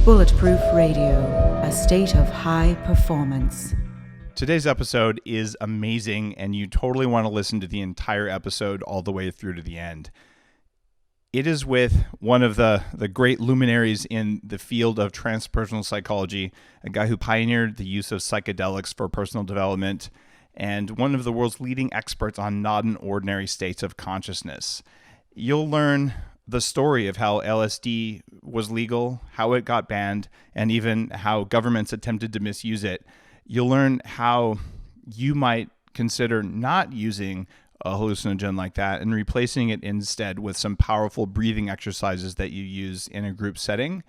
Bulletproof Radio, a state of high performance. Today's episode is amazing, and you totally want to listen to the entire episode all the way through to the end. It is with one of the great luminaries in the field of transpersonal psychology, a guy who pioneered the use of psychedelics for personal development, and one of the world's leading experts on non-ordinary states of consciousness. You'll learn the story of how LSD was legal, how it got banned, and even how governments attempted to misuse it. You'll learn how you might consider not using a hallucinogen like that and replacing it instead with some powerful breathing exercises that you use in a group setting.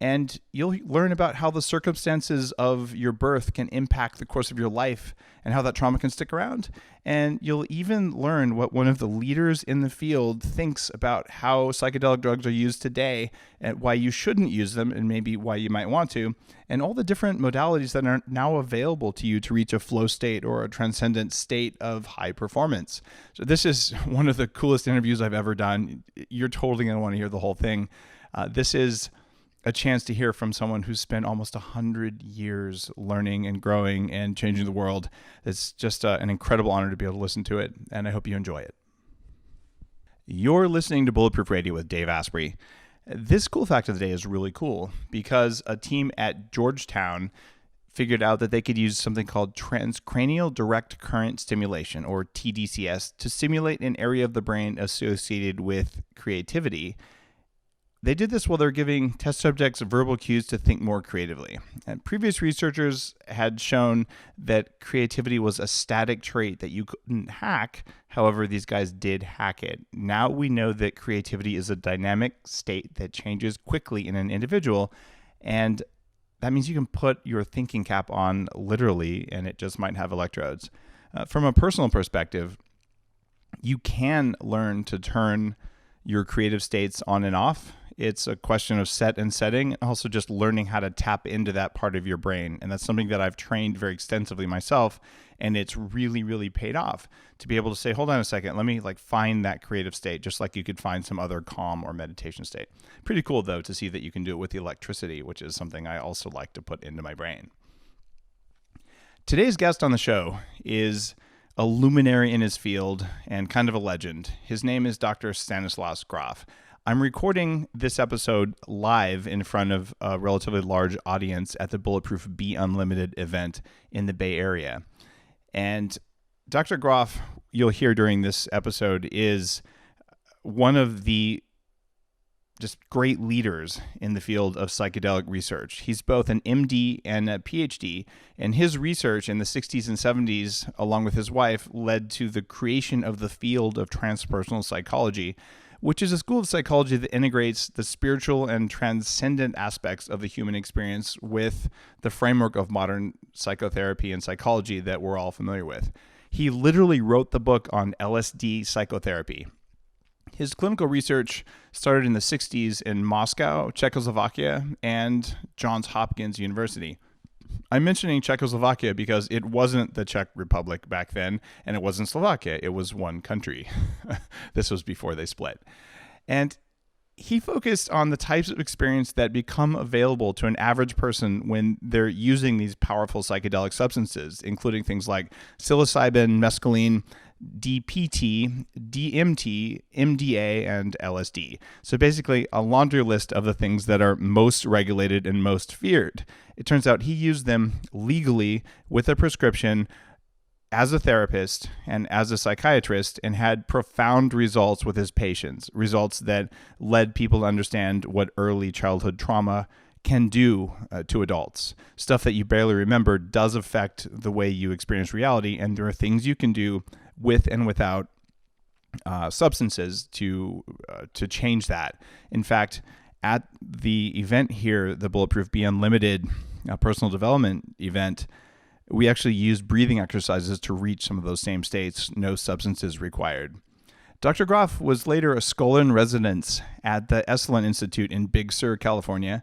And you'll learn about how the circumstances of your birth can impact the course of your life and how that trauma can stick around. And you'll even learn what one of the leaders in the field thinks about how psychedelic drugs are used today and why you shouldn't use them and maybe why you might want to, and all the different modalities that are now available to you to reach a flow state or a transcendent state of high performance. So this is one of the coolest interviews I've ever done. You're totally going to want to hear the whole thing. This is a chance to hear from someone who's spent almost 100 years learning and growing and changing the world. It's just an incredible honor to be able to listen to it, and I hope you enjoy it. You're listening to Bulletproof Radio with Dave Asprey. This cool fact of the day is really cool because a team at Georgetown figured out that they could use something called Transcranial direct current stimulation, or TDCS, to stimulate an area of the brain associated with creativity. They did this while they're giving test subjects verbal cues to think more creatively. And previous researchers had shown that creativity was a static trait that you couldn't hack. However, these guys did hack it. Now we know that creativity is a dynamic state that changes quickly in an individual. And that means you can put your thinking cap on literally, and it just might have electrodes. From a personal perspective, you can learn to turn your creative states on and off. It's a question of set and setting, and also just learning how to tap into that part of your brain. And that's something that I've trained very extensively myself, and it's really, really paid off to be able to say, hold on a second, let me find that creative state, just like you could find some other calm or meditation state. Pretty cool, though, to see that you can do it with the electricity, which is something I also like to put into my brain. Today's guest on the show is a luminary in his field and kind of a legend. His name is Dr. Stanislav Grof. I'm recording this episode live in front of a relatively large audience at the Bulletproof Be Unlimited event in the Bay Area. And Dr. Grof, you'll hear during this episode, is one of the just great leaders in the field of psychedelic research. He's both an MD and a PhD, and his research in the 60s and 70s, along with his wife, led to the creation of the field of transpersonal psychology, which is a school of psychology that integrates the spiritual and transcendent aspects of the human experience with the framework of modern psychotherapy and psychology that we're all familiar with. He literally wrote the book on LSD psychotherapy. His clinical research started in the 60s in Moscow, Czechoslovakia, and Johns Hopkins University. I'm mentioning Czechoslovakia because it wasn't the Czech Republic back then, and it wasn't Slovakia. It was one country. This was before they split. And he focused on the types of experience that become available to an average person when they're using these powerful psychedelic substances, including things like psilocybin, mescaline, DPT, DMT, MDA, and LSD. So basically a laundry list of the things that are most regulated and most feared. It turns out he used them legally with a prescription as a therapist and as a psychiatrist, and had profound results with his patients, results that led people to understand what early childhood trauma can do to adults. Stuff that you barely remember does affect the way you experience reality, and there are things you can do with and without substances to change that. In fact, at the event here, the Bulletproof Be Unlimited personal development event, we actually used breathing exercises to reach some of those same states, no substances required. Dr. Grof was later a scholar in residence at the Esalen Institute in Big Sur, California,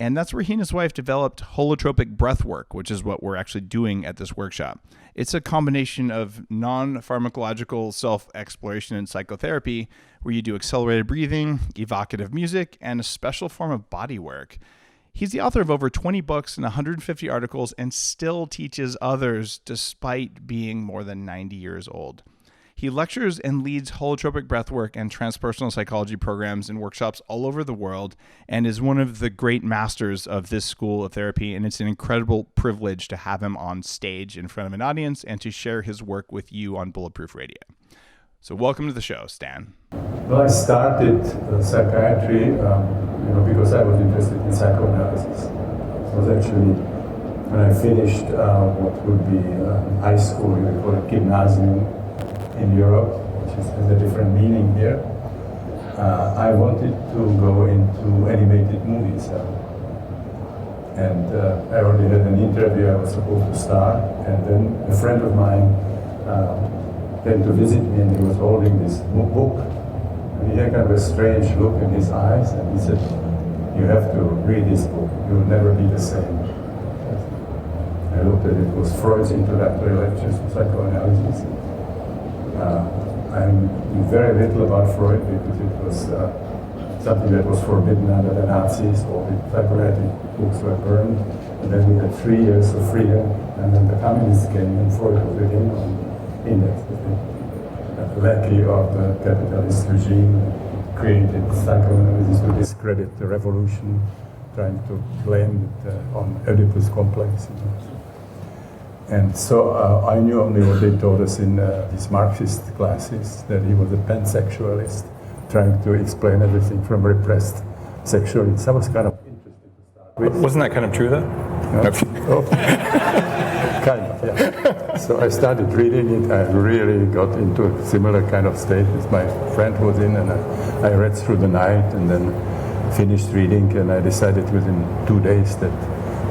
And that's where he and his wife developed Holotropic Breathwork, which is what we're actually doing at this workshop. It's a combination of non-pharmacological self-exploration and psychotherapy, where you do accelerated breathing, evocative music, and a special form of body work. He's the author of over 20 books and 150 articles and still teaches others despite being more than 90 years old. He lectures and leads holotropic breathwork and transpersonal psychology programs and workshops all over the world and is one of the great masters of this school of therapy, and it's an incredible privilege to have him on stage in front of an audience and to share his work with you on Bulletproof Radio. So welcome to the show, Stan. Well, I started psychiatry because I was interested in psychoanalysis. It was actually when I finished what would be high school, we call it gymnasium in Europe, which has a different meaning here. I wanted to go into animated movies. And I already had an interview I was supposed to start, and then a friend of mine came to visit me, and he was holding this book. And he had kind of a strange look in his eyes, and he said, "You have to read this book, you will never be the same." I looked at it, it was Freud's Introductory Lectures to Psychoanalysis. I knew very little about Freud because it was something that was forbidden under the Nazis. All the psychoanalytic books were burned, and then we had 3 years of freedom, and then the communists came, and Freud was again on index. The lackey of the capitalist regime created psychoanalysis to discredit the revolution, trying to blame it on Oedipus complex. And so I knew only what they taught us in these Marxist classes, that he was a pansexualist, trying to explain everything from repressed sexuality. I was kind of interested to start with. Wasn't that kind of true, though? No? Kind of, yeah. So I started reading it. I really got into a similar kind of state as my friend was in, and I read through the night and then finished reading, and I decided within 2 days that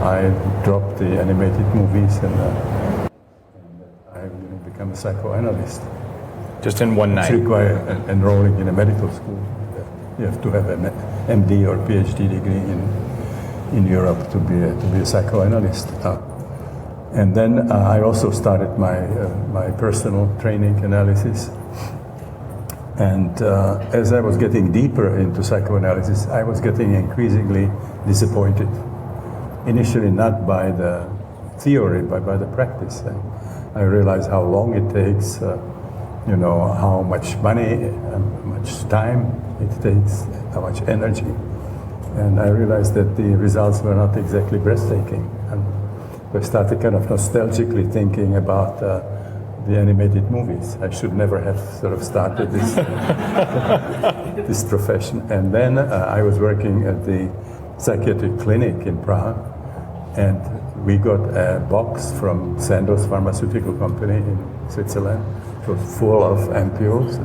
I dropped the animated movies and I become a psychoanalyst. Just in one night? It's required enrolling in a medical school. You have to have an MD or PhD degree in Europe to be a psychoanalyst. And then I also started my personal training analysis. And as I was getting deeper into psychoanalysis, I was getting increasingly disappointed. Initially not by the theory, but by the practice. I realized how long it takes, how much money, how much time it takes, how much energy. And I realized that the results were not exactly breathtaking. And I started kind of nostalgically thinking about the animated movies. I should never have sort of started this, this profession. And then I was working at the psychiatric clinic in Prague, and we got a box from Sandoz pharmaceutical company in Switzerland. It was full of ampules.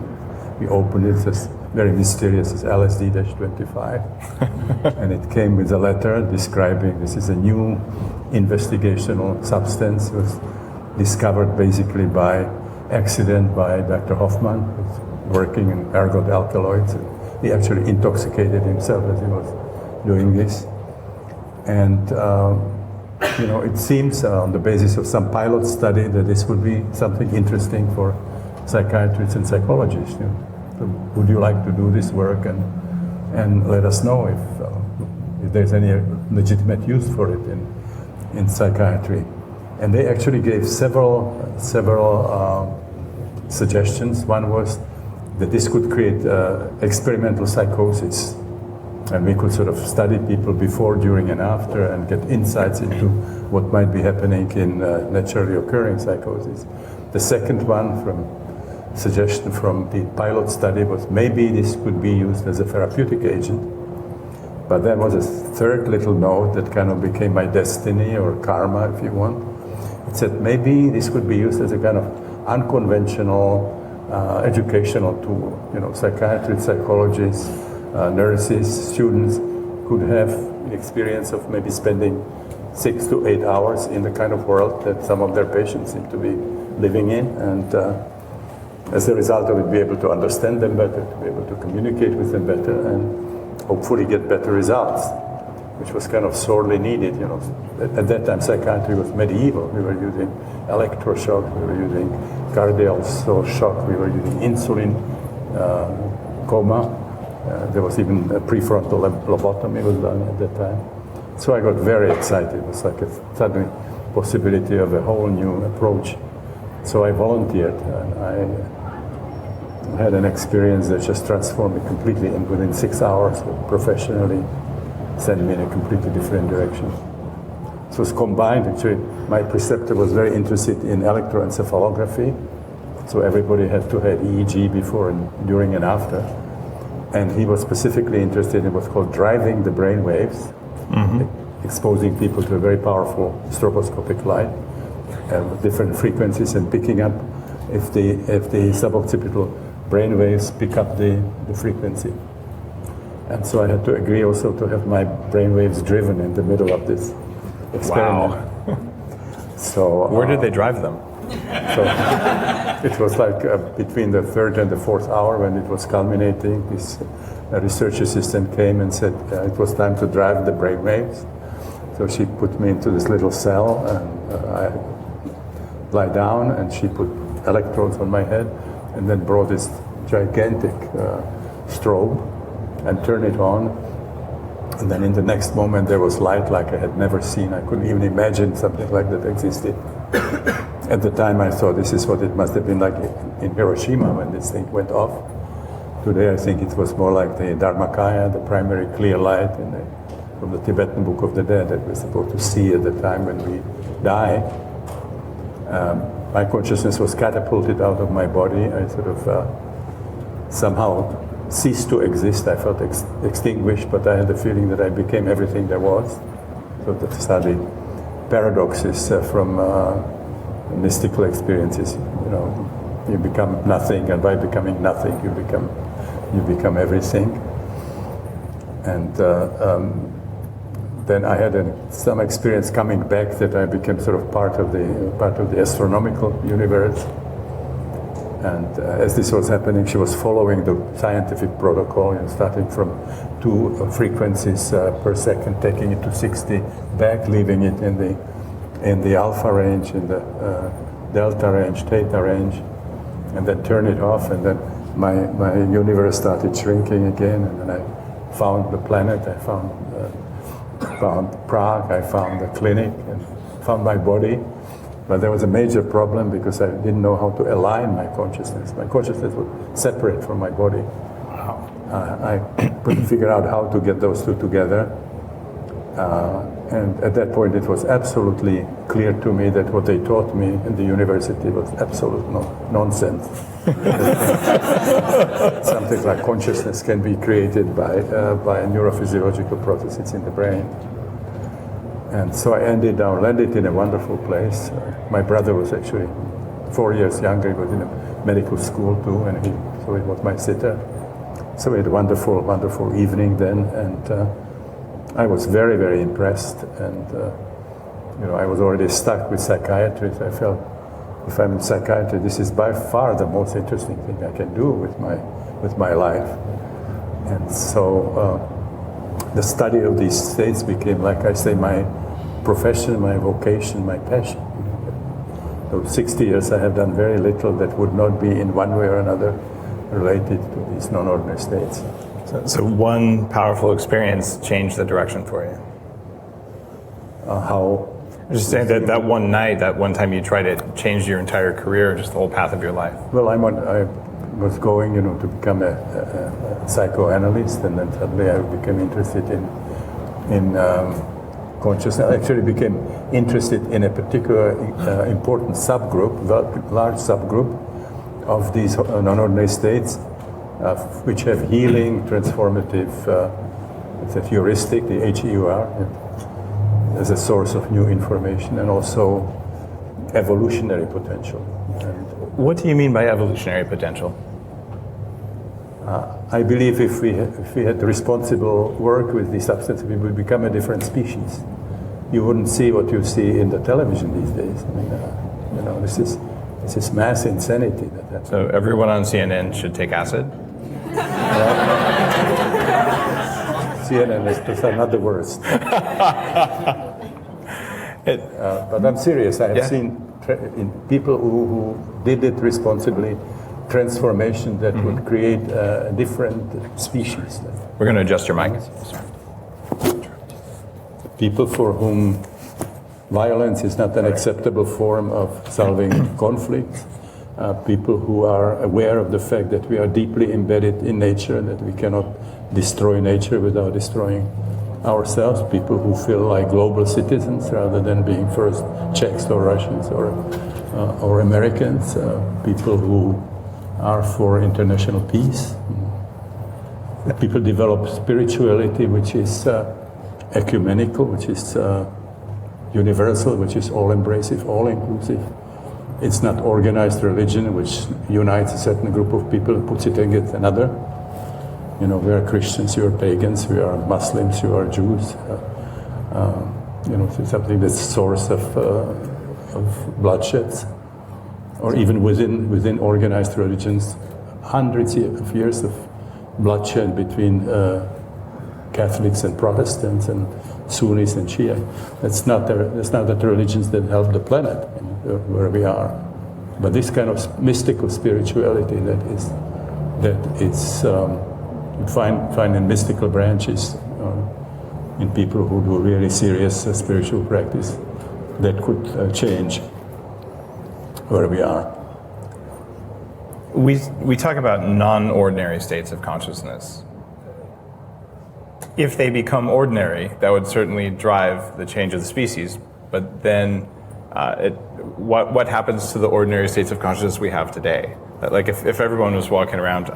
We opened it as very mysterious as LSD-25. And it came with a letter describing this is a new investigational substance. It was discovered basically by accident by Dr. Hoffman, who's working in ergot alkaloids. He actually intoxicated himself as he was doing this. And it seems on the basis of some pilot study that this would be something interesting for psychiatrists and psychologists. So would you like to do this work and let us know if there's any legitimate use for it in psychiatry? And they actually gave several suggestions. One was that this could create experimental psychosis. And we could sort of study people before, during, and after and get insights into what might be happening in naturally occurring psychosis. The second one suggestion from the pilot study was maybe this could be used as a therapeutic agent. But there was a third little note that kind of became my destiny or karma, if you want. It said maybe this could be used as a kind of unconventional educational tool. Psychiatrists, psychologists, nurses, students could have an experience of maybe spending 6 to 8 hours in the kind of world that some of their patients seem to be living in, and as a result of it, be able to understand them better, to be able to communicate with them better, and hopefully get better results. which was kind of sorely needed. At that time, psychiatry was medieval. We were using electroshock, we were using cardiac shock, we were using insulin, coma. There was even a prefrontal lobotomy was done at that time. So I got very excited. It was like a sudden possibility of a whole new approach. So I volunteered, and I had an experience that just transformed me completely, and within 6 hours, professionally, sent me in a completely different direction. So it was combined. Actually, my preceptor was very interested in electroencephalography, so everybody had to have EEG before and during and after. And he was specifically interested in what's called driving the brain waves, exposing people to a very powerful stroboscopic light with different frequencies and picking up if the suboccipital brain waves pick up the frequency. And so I had to agree also to have my brain waves driven in the middle of this experiment. Wow. So where did they drive them? So it was like between the third and the fourth hour when it was culminating, this research assistant came and said it was time to drive the brain waves. So she put me into this little cell, and I lie down, and she put electrodes on my head, and then brought this gigantic strobe and turned it on. And then in the next moment there was light like I had never seen. I couldn't even imagine something like that existed. At the time I thought this is what it must have been like in Hiroshima when this thing went off. Today I think it was more like the Dharmakaya, the primary clear light from the Tibetan Book of the Dead that we're supposed to see at the time when we die. My consciousness was catapulted out of my body. I sort of somehow ceased to exist. I felt extinguished, but I had the feeling that I became everything there was. So that's how the paradoxes from mystical experiences. You become nothing, and by becoming nothing, you become everything. And then I had some experience coming back that I became sort of part of the astronomical universe. And as this was happening, she was following the scientific protocol, starting from 2 frequencies per second, taking it to 60, back, leaving it in the alpha range, in the delta range, theta range, and then turn it off. And then my universe started shrinking again. And then I found the planet. I found Prague. I found the clinic, and found my body. But there was a major problem because I didn't know how to align my consciousness. My consciousness was separate from my body. Wow. I couldn't figure out how to get those two together. And at that point it was absolutely clear to me that what they taught me in the university was absolute nonsense. Something like consciousness can be created by a neurophysiological processes in the brain. And so I landed in a wonderful place. My brother was actually 4 years younger. He was in a medical school too, and so he was my sitter. So we had a wonderful, wonderful evening then, and I was very, very impressed. And I was already stuck with psychiatry. So I felt, if I'm in psychiatry, this is by far the most interesting thing I can do with my life. And so the study of these states became, like I say, my profession, my vocation, my passion. Those 60 years I have done very little that would not be in one way or another related to these non-ordinary states. So one powerful experience changed the direction for you. How? I was just saying that one night, that one time you tried it, changed your entire career, just the whole path of your life. Well, I was going, to become a psychoanalyst, and then suddenly I became interested in consciousness. I actually became interested in a particular important subgroup, large subgroup of these non-ordinary states, which have healing, transformative, it's a heuristic, the HEUR, as a source of new information, and also evolutionary potential. What do you mean by evolutionary potential? I believe if we had responsible work with the substance, we would become a different species. You wouldn't see what you see in the television these days. I mean, this is mass insanity that happens. So everyone on CNN should take acid? CNNs are not the worst. But I'm serious. I have seen in people who did it responsibly, transformation that would create a different species. We're going to adjust your mic. Sorry. People for whom violence is not an acceptable form of solving conflict. People who are aware of the fact that we are deeply embedded in nature and that we cannot destroy nature without destroying ourselves. People who feel like global citizens rather than being first Czechs or Russians or Americans. People who are for international peace. People develop spirituality which is ecumenical, which is universal, which is all-embracive, all-inclusive. It's not organized religion which unites a certain group of people and puts it against another. You know, we are Christians, you are pagans, we are Muslims, you are Jews. You know, something that's source of bloodsheds. Or even within organized religions, hundreds of years of bloodshed between Catholics and Protestants and Sunnis and Shia. That's not the religions that help the planet where we are. But this kind of mystical spirituality that is you find in mystical branches in people who do really serious spiritual practice that could change where we are. We talk about non-ordinary states of consciousness. If they become ordinary, that would certainly drive the change of the species. But then, what happens to the ordinary states of consciousness we have today? Like if everyone was walking around,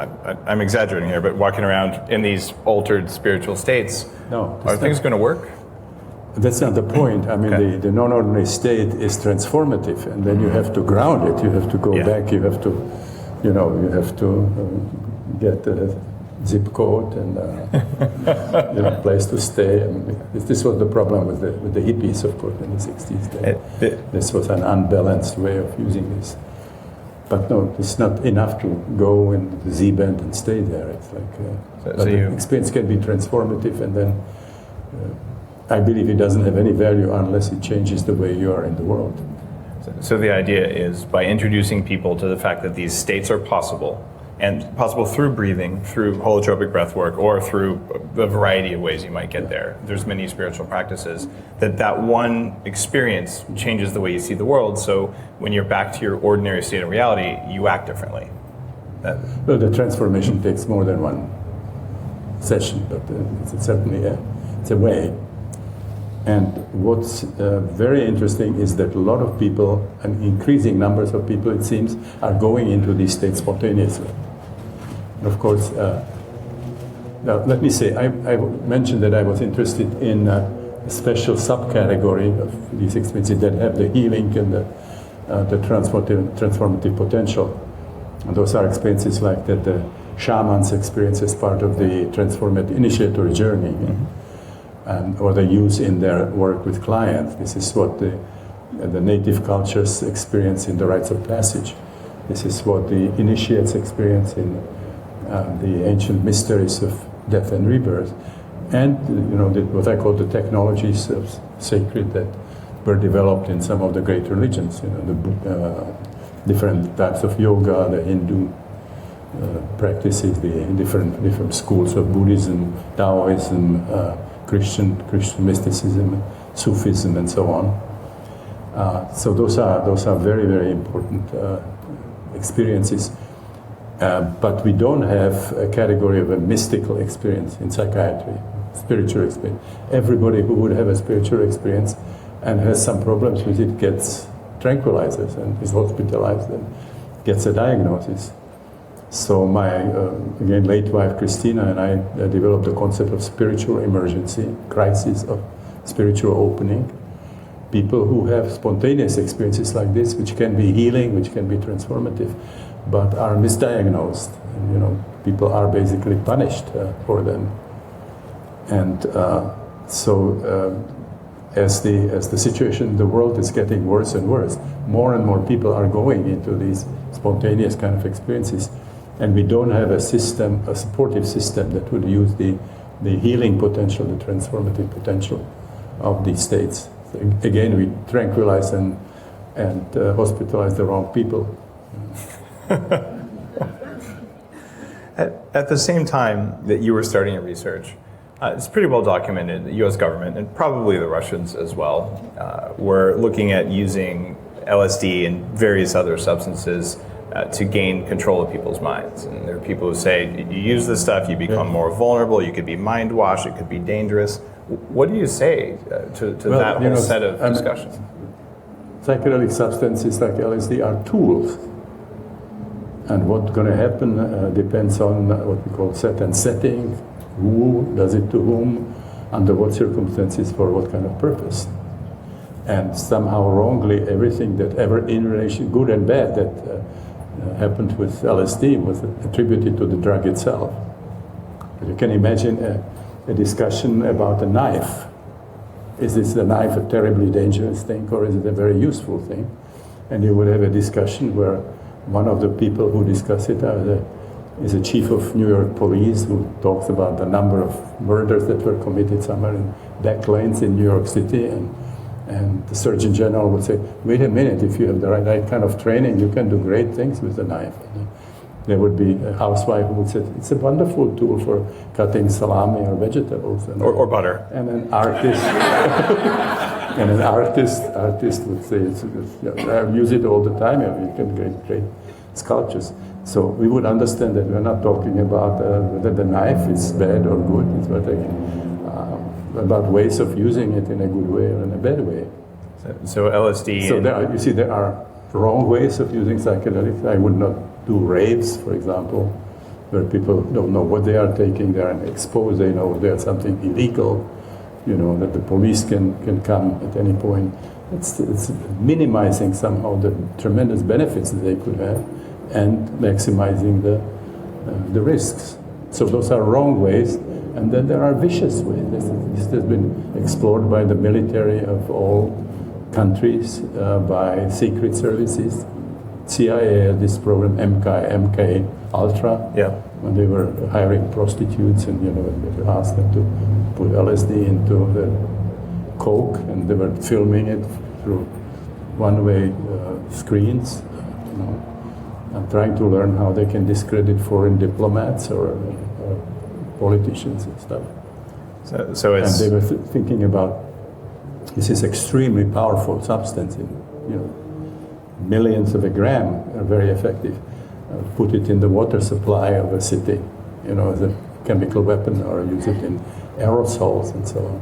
I'm exaggerating here, but walking around in these altered spiritual states, are things going to work? That's not the point. I mean, the non-ordinary state is transformative, and then you have to ground it. You have to go back. You have to, you have to get a zip code and place to stay. I mean, this was the problem with the hippies, of course, in the 60s. This was an unbalanced way of using this. But no, it's not enough to go in the Z-band and stay there. It's like, the experience can be transformative, and then I believe it doesn't have any value unless it changes the way you are in the world. So the idea is by introducing people to the fact that these states are possible, and possible through breathing, through holotropic breathwork, or through the variety of ways you might get there. There's many spiritual practices. That one experience changes the way you see the world. So when you're back to your ordinary state of reality, you act differently. Well, the transformation takes more than one session, but it's certainly it's a way. And what's very interesting is that a lot of people, and increasing numbers of people, it seems, are going into these states spontaneously. And of course, now let me say, I mentioned that I was interested in a special subcategory of these experiences that have the healing and the transformative potential. And those are experiences like that the shamans experience as part of the transformative initiatory journey. Mm-hmm. Or they use in their work with clients. This is what the native cultures experience in the Rites of Passage. This is what the initiates experience in the ancient mysteries of death and rebirth. And what I call the technologies of sacred that were developed in some of the great religions. The different types of yoga, the Hindu practices, the different schools of Buddhism, Taoism, Christian mysticism, Sufism, and so on. So those are very, very important experiences. But we don't have a category of a mystical experience in psychiatry, spiritual experience. Everybody who would have a spiritual experience and has some problems with it gets tranquilizers and is hospitalized and gets a diagnosis. So my, again, late wife Christina and I developed the concept of spiritual emergency, crisis of spiritual opening. People who have spontaneous experiences like this, which can be healing, which can be transformative, but are misdiagnosed. And, people are basically punished for them. And as the situation in the world is getting worse and worse, more and more people are going into these spontaneous kind of experiences. And we don't have a supportive system that would use the the healing potential, the transformative potential of these states. So again, we tranquilize and hospitalize the wrong people. At the same time that you were starting your research, it's pretty well documented, the US government, and probably the Russians as well, were looking at using LSD and various other substances to gain control of people's minds. And there are people who say, you use this stuff, you become more vulnerable, you could be mind washed, it could be dangerous. What do you say to that whole set of discussions? Psychedelic substances like LSD are tools. And what's going to happen depends on what we call set and setting, who does it to whom, under what circumstances, for what kind of purpose. And somehow wrongly, everything that ever in relation, good and bad, that happened with LSD was attributed to the drug itself. You can imagine a discussion about a knife. Is this a knife a terribly dangerous thing, or is it a very useful thing? And you would have a discussion where one of the people who discuss it is a chief of New York police who talks about the number of murders that were committed somewhere in back lanes in New York City, and the Surgeon General would say, wait a minute, if you have the right kind of training, you can do great things with a knife. And there would be a housewife who would say, it's a wonderful tool for cutting salami or vegetables. And or butter. And an artist, artist would say, I use it all the time, you can get great sculptures. So we would understand that we're not talking about whether the knife is bad or good, it's about ways of using it in a good way or in a bad way. So LSD... So there are wrong ways of using psychedelics. I would not do raves, for example, where people don't know what they are taking, they are exposed, they know there's something illegal, that the police can come at any point. It's minimizing somehow the tremendous benefits that they could have and maximizing the risks. So those are wrong ways. And then there are vicious ways. This has been explored by the military of all countries, by secret services. CIA had this program, MK Ultra, when they were hiring prostitutes and they asked them to put LSD into the coke, and they were filming it through one-way screens, and trying to learn how they can discredit foreign diplomats or politicians and stuff. So it's... And they were thinking about, this is extremely powerful substance, millions of a gram are very effective. Put it in the water supply of a city, as a chemical weapon, or use it in aerosols and so on.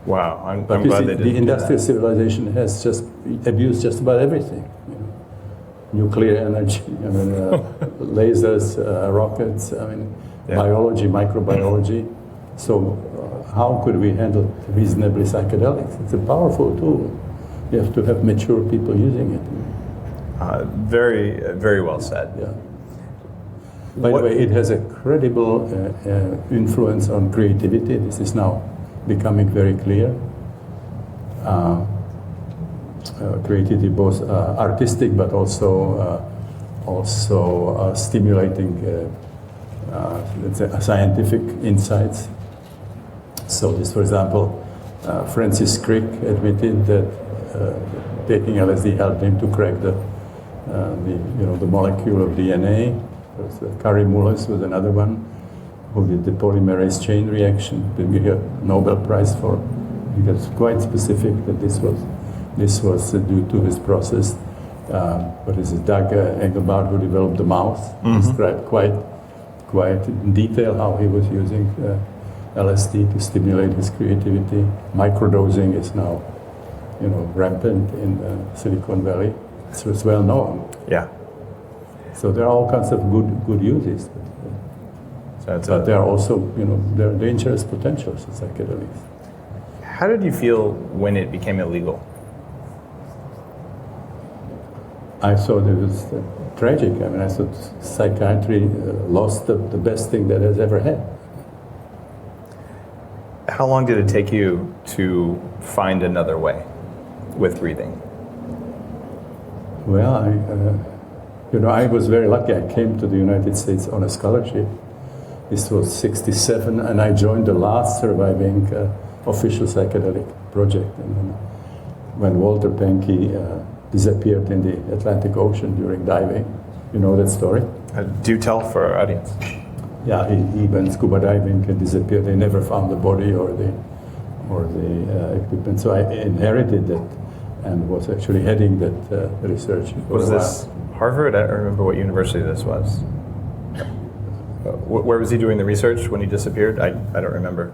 Wow, I'm glad they did. The industrial civilization has just abused just about everything. Nuclear energy, lasers, rockets, biology, microbiology. So how could we handle reasonably psychedelics? It's a powerful tool. You have to have mature people using it. Very, very well said. Yeah. By the way, it has a credible influence on creativity. This is now becoming very clear. Creativity, both artistic, but also stimulating, let's say, scientific insights. So, this, for example, Francis Crick admitted that taking LSD helped him to crack the molecule of DNA. Kary Mullis was another one who did the polymerase chain reaction. That we got Nobel Prize for, because it's quite specific that this was due to his process. But this is Doug Engelbart, who developed the mouse. Described quite in detail how he was using LSD to stimulate his creativity. Microdosing is now, rampant in Silicon Valley. So it's well known. Yeah. So there are all kinds of good uses. But there are also, there are dangerous potentials of psychedelics. How did you feel when it became illegal? I thought it was tragic. I thought psychiatry lost the best thing that has ever had. How long did it take you to find another way with breathing? Well, I was very lucky. I came to the United States on a scholarship, This was 67, and I joined the last surviving official psychedelic project. And when Walter Pankey disappeared in the Atlantic Ocean during diving, you know that story? Do tell for our audience. Yeah, he went scuba diving and disappeared. They never found the body or the equipment. So I inherited that and was actually heading that research. Was this Harvard? I don't remember what university this was. Where was he doing the research when he disappeared? I don't remember.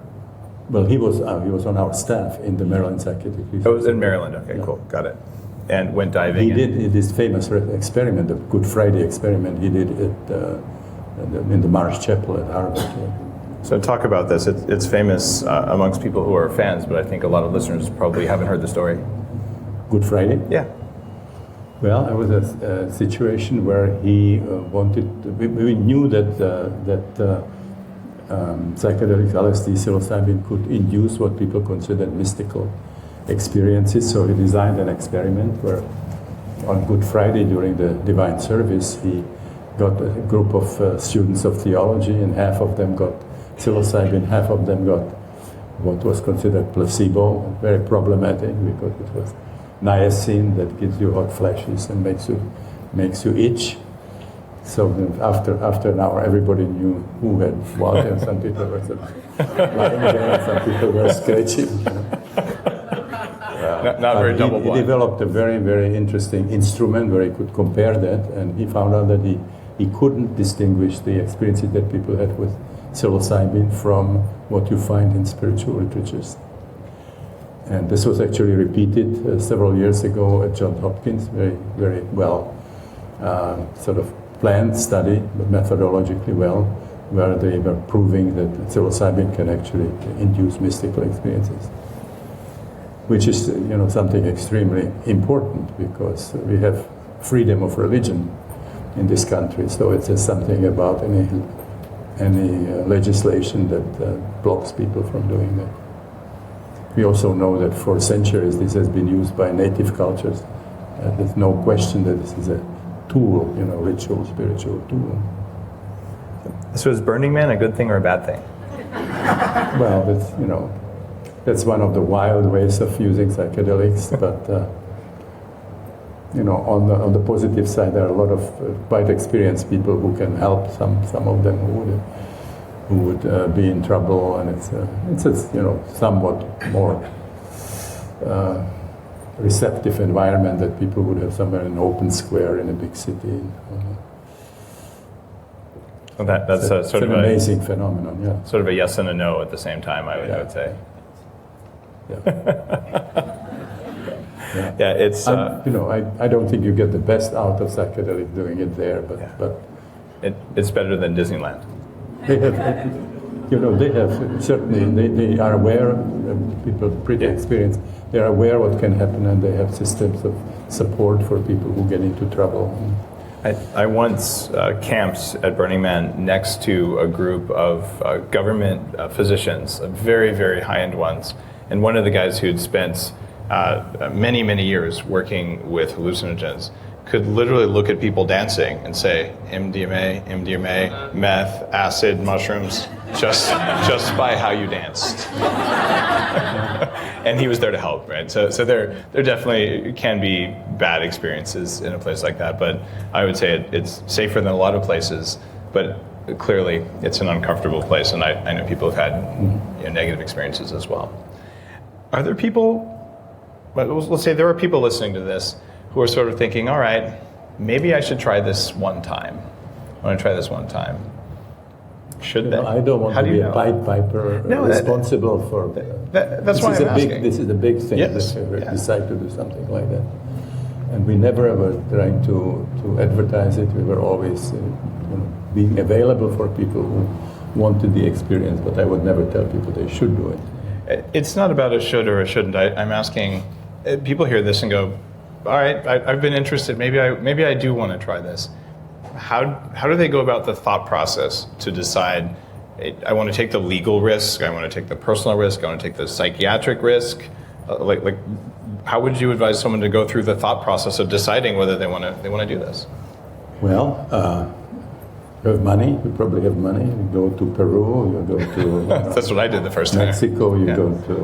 Well, he was on our staff in the Maryland Psychiatric Research. Oh, it was in Maryland. Okay, Yeah. Cool, got it. And went diving. He did this famous experiment, the Good Friday experiment. He did it in the Marsh Chapel at Harvard. So talk about this. It's famous amongst people who are fans, but I think a lot of listeners probably haven't heard the story. Good Friday? Yeah. Well, it was a situation where he wanted. We knew that psychedelics, LSD, psilocybin could induce what people considered mystical experiences. So he designed an experiment where, on Good Friday during the divine service, he got a group of students of theology, and half of them got psilocybin, half of them got what was considered placebo, very problematic because it was niacin that gives you hot flashes and makes you itch. So after an hour, everybody knew who had what, and some people were sort of lying there, and some people were scratching. Not very double blind. He developed a very, very interesting instrument where he could compare that, and he found out that he couldn't distinguish the experiences that people had with psilocybin from what you find in spiritual literatures. And this was actually repeated several years ago at Johns Hopkins, very, very well sort of planned study, but methodologically well, where they were proving that psilocybin can actually induce mystical experiences, which is something extremely important because we have freedom of religion in this country. So it says something about any legislation that blocks people from doing that. We also know that for centuries this has been used by native cultures. There's no question that this is a tool, ritual, spiritual tool. So is Burning Man a good thing or a bad thing? Well, that's one of the wild ways of using psychedelics, but on the positive side, there are a lot of quite experienced people who can help some of them who would be in trouble, and it's a somewhat more receptive environment that people would have somewhere in an open square in a big city. Well, that's sort of an amazing phenomenon, yeah. Sort of a yes and a no at the same time, I would say. Yeah. Yeah, it's. I don't think you get the best out of psychedelic doing it there, but it's better than Disneyland. they have certainly they are aware. People pretty experienced. They are aware what can happen, and they have systems of support for people who get into trouble. I once camped at Burning Man next to a group of government physicians, very, very high-end ones, and one of the guys who'd spent many, many years working with hallucinogens could literally look at people dancing and say, MDMA, meth, acid, mushrooms, just by how you danced. And he was there to help, right? So there definitely can be bad experiences in a place like that, but I would say it's safer than a lot of places, but clearly it's an uncomfortable place, and I know people have had negative experiences as well. Are there people, let's say there are people listening to this who are sort of thinking, all right, maybe I should try this one time. I want to try this one time. Should they? I don't want to be a Pied Piper responsible for that's why I'm asking. This is a big thing that we decide to do something like that. And we never were trying to advertise it. We were always being available for people who wanted the experience, but I would never tell people they should do it. It's not about a should or a shouldn't. I'm asking, people hear this and go, all right, I've been interested. Maybe I do want to try this. How do they go about the thought process to decide, I want to take the legal risk, I want to take the personal risk, I want to take the psychiatric risk? Like, how would you advise someone to go through the thought process of deciding whether they want to do this? Well, You have money, you probably have money. You go to Peru, you go to That's what I did the first time. Mexico, you Yeah. go to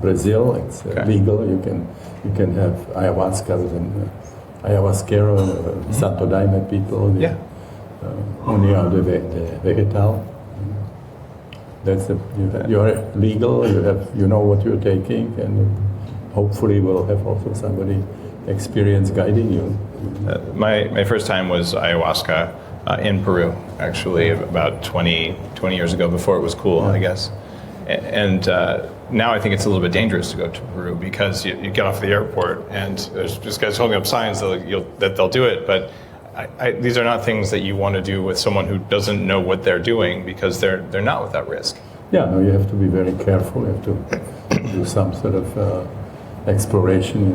Brazil. It's legal. You can have ayahuasca with an ayahuasquero, Santo Daime people. Yeah. União de Vegetal. That's you're legal. You know what you're taking, and hopefully will have also somebody experienced guiding you. My first time was ayahuasca in Peru, actually, about 20 years ago, before it was cool, I guess. And now I think it's a little bit dangerous to go to Peru because you get off the airport and there's just guys holding up signs that they'll do it. But these are not things that you want to do with someone who doesn't know what they're doing because they're not without risk. Yeah, no, you have to be very careful. You have to do some sort of exploration,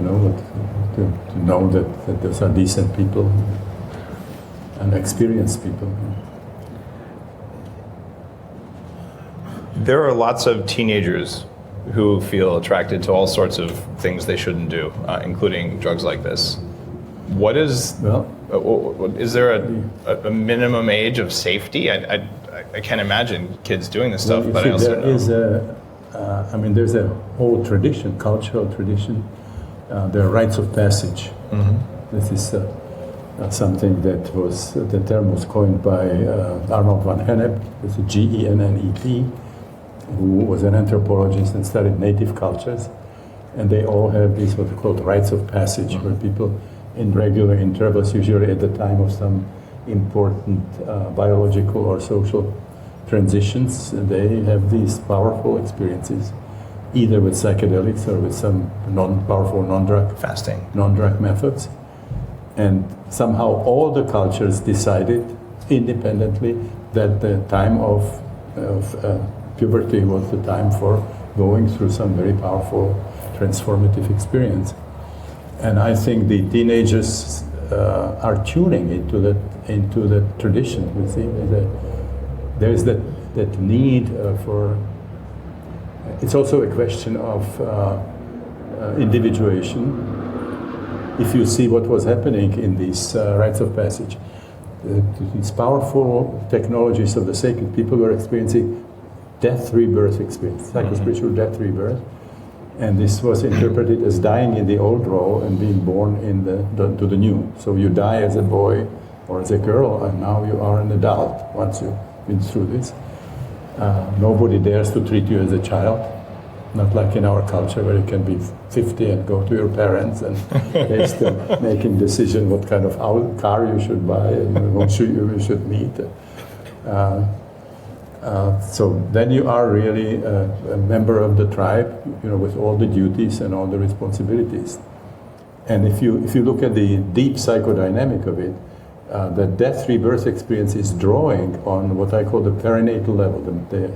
to know that those are decent people and experienced people. There are lots of teenagers who feel attracted to all sorts of things they shouldn't do, including drugs like this. What is... is there a minimum age of safety? I can't imagine kids doing this stuff, but I also know. There's a whole tradition, cultural tradition. There are rites of passage. Mm-hmm. This is something that the term was coined by Arnold van Gennep, it's a G-E-N-N-E-P, who was an anthropologist and studied native cultures. And they all have these what are called rites of passage, where people in regular intervals, usually at the time of some important biological or social transitions, they have these powerful experiences, either with psychedelics or with some powerful non-drug fasting, non-drug methods. And somehow all the cultures decided independently that the time of puberty was the time for going through some very powerful transformative experience. And I think the teenagers are tuning into that tradition. You see, there's that need for. It's also a question of individuation. If you see what was happening in these rites of passage, these powerful technologies of the sacred, people were experiencing death rebirth experience, psychospiritual death rebirth. And this was interpreted as dying in the old role and being born to the new. So you die as a boy or as a girl, and now you are an adult once you've been through this. Nobody dares to treat you as a child, not like in our culture where you can be 50 and go to your parents and they're still making decision what kind of car you should buy and whom you should meet. So then you are really a member of the tribe, with all the duties and all the responsibilities. And if you look at the deep psychodynamic of it, the death rebirth experience is drawing on what I call the perinatal level, the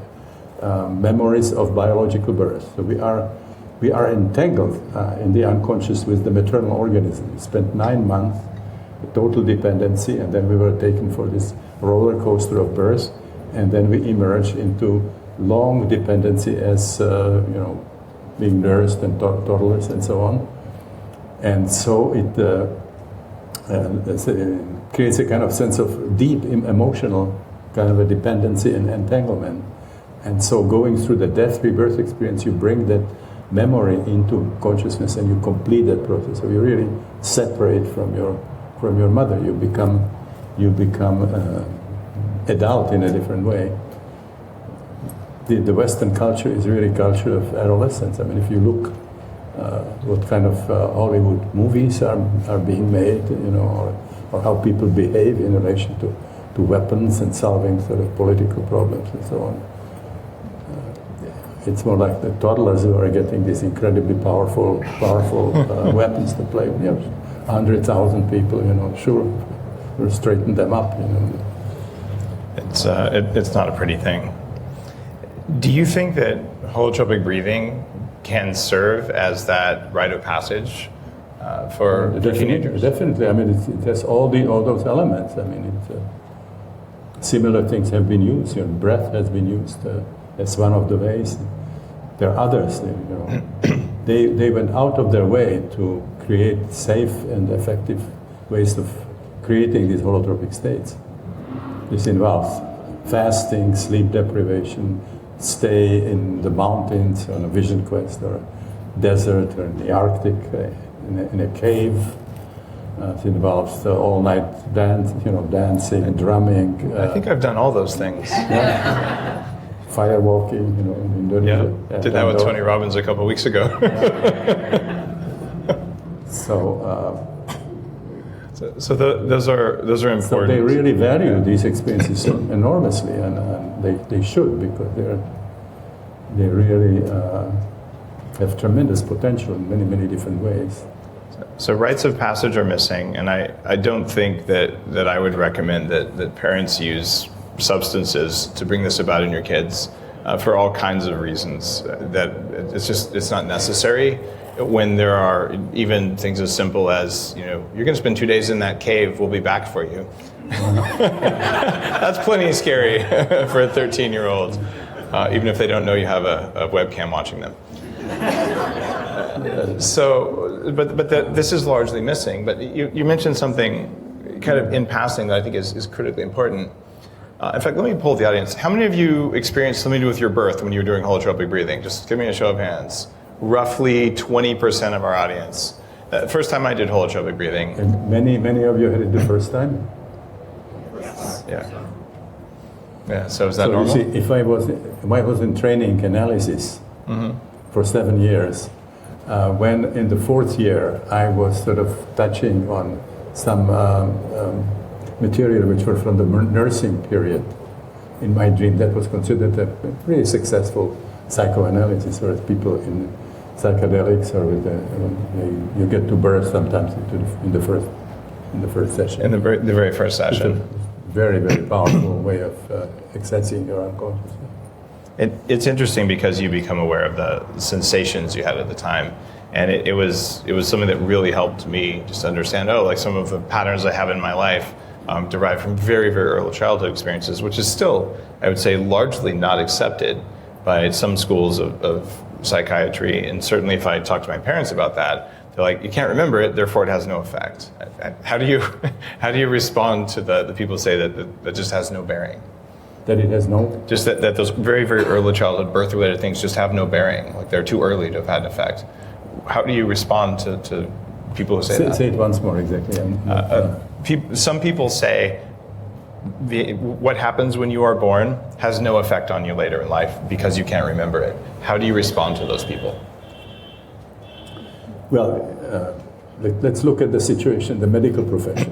memories of biological birth. So we are entangled in the unconscious with the maternal organism. We spent 9 months, total dependency, and then we were taken for this roller coaster of birth. And then we emerge into long dependency as, being nursed and toddlers and so on. And so it creates a kind of sense of deep emotional kind of a dependency and entanglement. And so going through the death rebirth experience, you bring that memory into consciousness and you complete that process. So you really separate from your mother. You become adult in a different way. The Western culture is really culture of adolescence. I mean, if you look what kind of Hollywood movies are being made, or how people behave in relation to weapons and solving sort of political problems and so on. It's more like the toddlers who are getting these incredibly powerful weapons to play with. 100,000 people, sure, we'll straighten them up, It's not a pretty thing. Do you think that holotropic breathing can serve as that rite of passage for teenagers? Definitely. I mean, it has all those elements. I mean, similar things have been used. Breath has been used as one of the ways. There are others. They went out of their way to create safe and effective ways of creating these holotropic states. This involves fasting, sleep deprivation, stay in the mountains on a vision quest, or a desert, or in the Arctic, in a cave. It involves all-night dancing, drumming. I think I've done all those things. Firewalking, in Indonesia. Yeah, did that with Tony Robbins a couple of weeks ago. Those are important. So they really value these experiences enormously, and they should, because they really have tremendous potential in many, many different ways. So rites of passage are missing, and I don't think that I would recommend that parents use substances to bring this about in your kids for all kinds of reasons. That it's not necessary when there are even things as simple as, you're going to spend 2 days in that cave, we'll be back for you. That's plenty scary for a 13-year-old, even if they don't know you have a webcam watching them. This is largely missing. But you mentioned something kind of in passing that I think is critically important. In fact, let me poll the audience. How many of you experienced something to do with your birth when you were doing holotropic breathing? Just give me a show of hands. Roughly 20% of our audience. First time I did holotropic breathing. And many of you had it the first time? Yeah, so is that normal? You see, if I was in training analysis for 7 years, when in the 4th year I was sort of touching on some material which were from the nursing period in my dream, that was considered a pretty successful psychoanalysis, whereas people in psychedelics or you get to birth sometimes in the first session. In the very first session. It's a very, very powerful way of accessing your unconscious. It's interesting because you become aware of the sensations you had at the time, and it was something that really helped me just understand. Like some of the patterns I have in my life derived from very, very early childhood experiences, which is still, I would say, largely not accepted by some schools of psychiatry. And certainly, if I talk to my parents about that, they're like, "You can't remember it, therefore it has no effect." How do you respond to the people who say that just has no bearing? That it has no? Just that those very, very early childhood birth-related things just have no bearing, like they're too early to have had an effect. How do you respond to people who say that? Say it once more, exactly. Some people say what happens when you are born has no effect on you later in life because you can't remember it. How do you respond to those people? Well, let's look at the situation, the medical profession.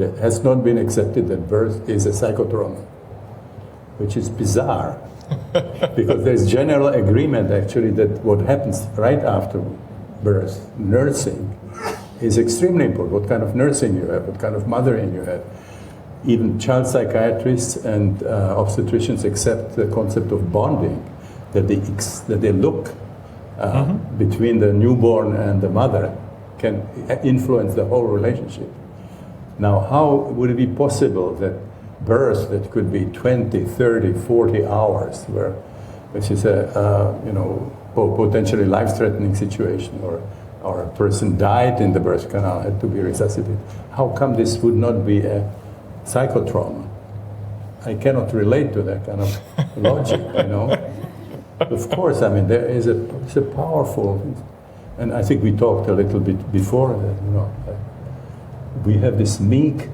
It has not been accepted that birth is a psychotrauma, which is bizarre, because there's general agreement actually that what happens right after birth, nursing, is extremely important. What kind of nursing you have, what kind of mothering you have. Even child psychiatrists and obstetricians accept the concept of bonding, that they look between the newborn and the mother can influence the whole relationship. Now, how would it be possible that birth that could be 20, 30, 40 hours, which is a potentially life-threatening situation, or a person died in the birth canal, had to be resuscitated. How come this would not be a psychotrauma? I cannot relate to that kind of logic, Of course, there is a powerful, and I think we talked a little bit before that, we have this meek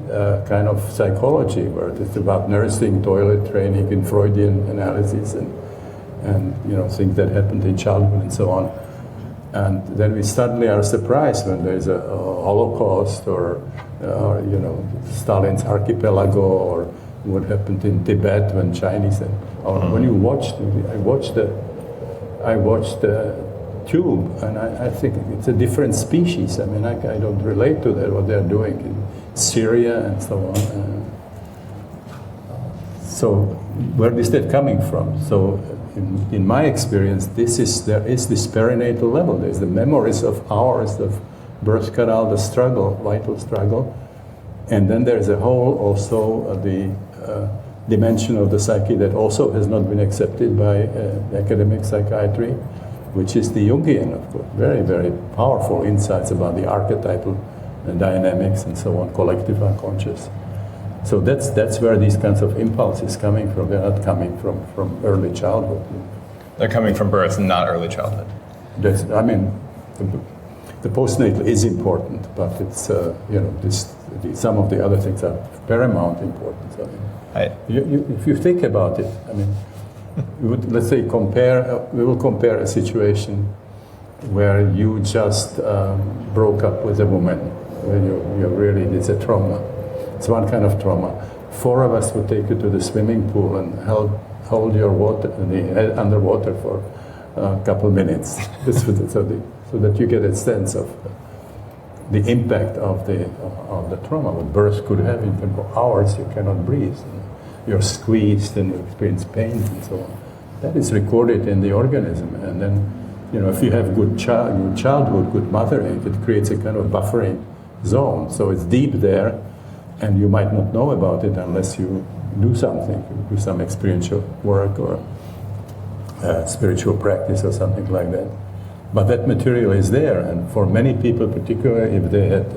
kind of psychology where it's about nursing, toilet training, and Freudian analysis, and things that happened in childhood and so on. And then we suddenly are surprised when there's a Holocaust or Stalin's archipelago, or what happened in Tibet when Chinese. When you I watched the Tube, and I think it's a different species. I don't relate to that, what they're doing in Syria and so on. So where is that coming from? So in my experience, there is this perinatal level. There's the memories of hours of birth canal, the struggle, vital struggle. And then there's a whole also the dimension of the psyche that also has not been accepted by academic psychiatry, which is the Jungian, of course. Very, very powerful insights about the archetypal dynamics and so on, collective unconscious. So that's where these kinds of impulses coming from. They're not coming from early childhood. They're coming from birth and not early childhood. The postnatal is important, but it's some of the other things are paramount importance. If you think about it, let's say we will compare a situation where you just broke up with a woman, where it's a trauma. It's one kind of trauma. 4 of us would take you to the swimming pool and hold your head underwater for a couple minutes, so that you get a sense of the impact of the trauma. What birth could have, even for hours you cannot breathe. You're squeezed and you experience pain and so on. That is recorded in the organism, and then if you have good childhood, good mothering, it creates a kind of buffering zone. So it's deep there, and you might not know about it unless you do something, do some experiential work or spiritual practice or something like that. But that material is there, and for many people, particularly if they had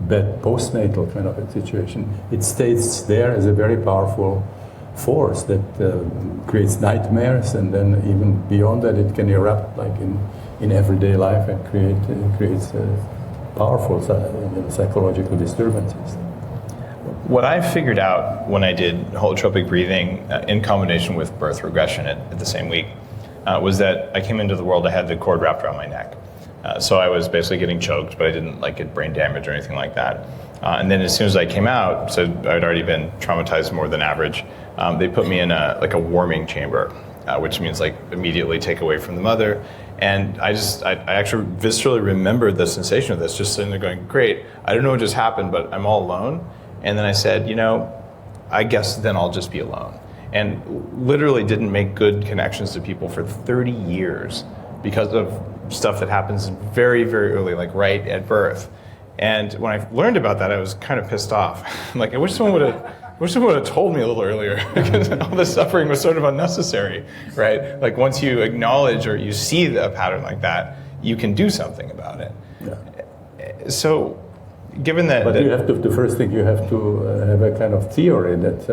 bad postnatal kind of a situation, it stays there as a very powerful force that creates nightmares, and then even beyond that, it can erupt like in everyday life and creates powerful psychological disturbances. What I figured out when I did holotropic breathing in combination with birth regression at the same week was that I came into the world, I had the cord wrapped around my neck. So I was basically getting choked, but I didn't get brain damage or anything like that. And then as soon as I came out, so I'd already been traumatized more than average, they put me in a warming chamber, which means immediately take away from the mother. And I actually viscerally remembered the sensation of this, just sitting there going, great, I don't know what just happened, but I'm all alone. And then I said, I guess then I'll just be alone. And literally didn't make good connections to people for 30 years because of stuff that happens very, very early, right at birth. And when I learned about that, I was kind of pissed off. I wish someone would have told me a little earlier, because all this suffering was sort of unnecessary, right? Once you acknowledge or you see a pattern like that, you can do something about it. Yeah. So, given that... But the first thing you have to have a kind of theory that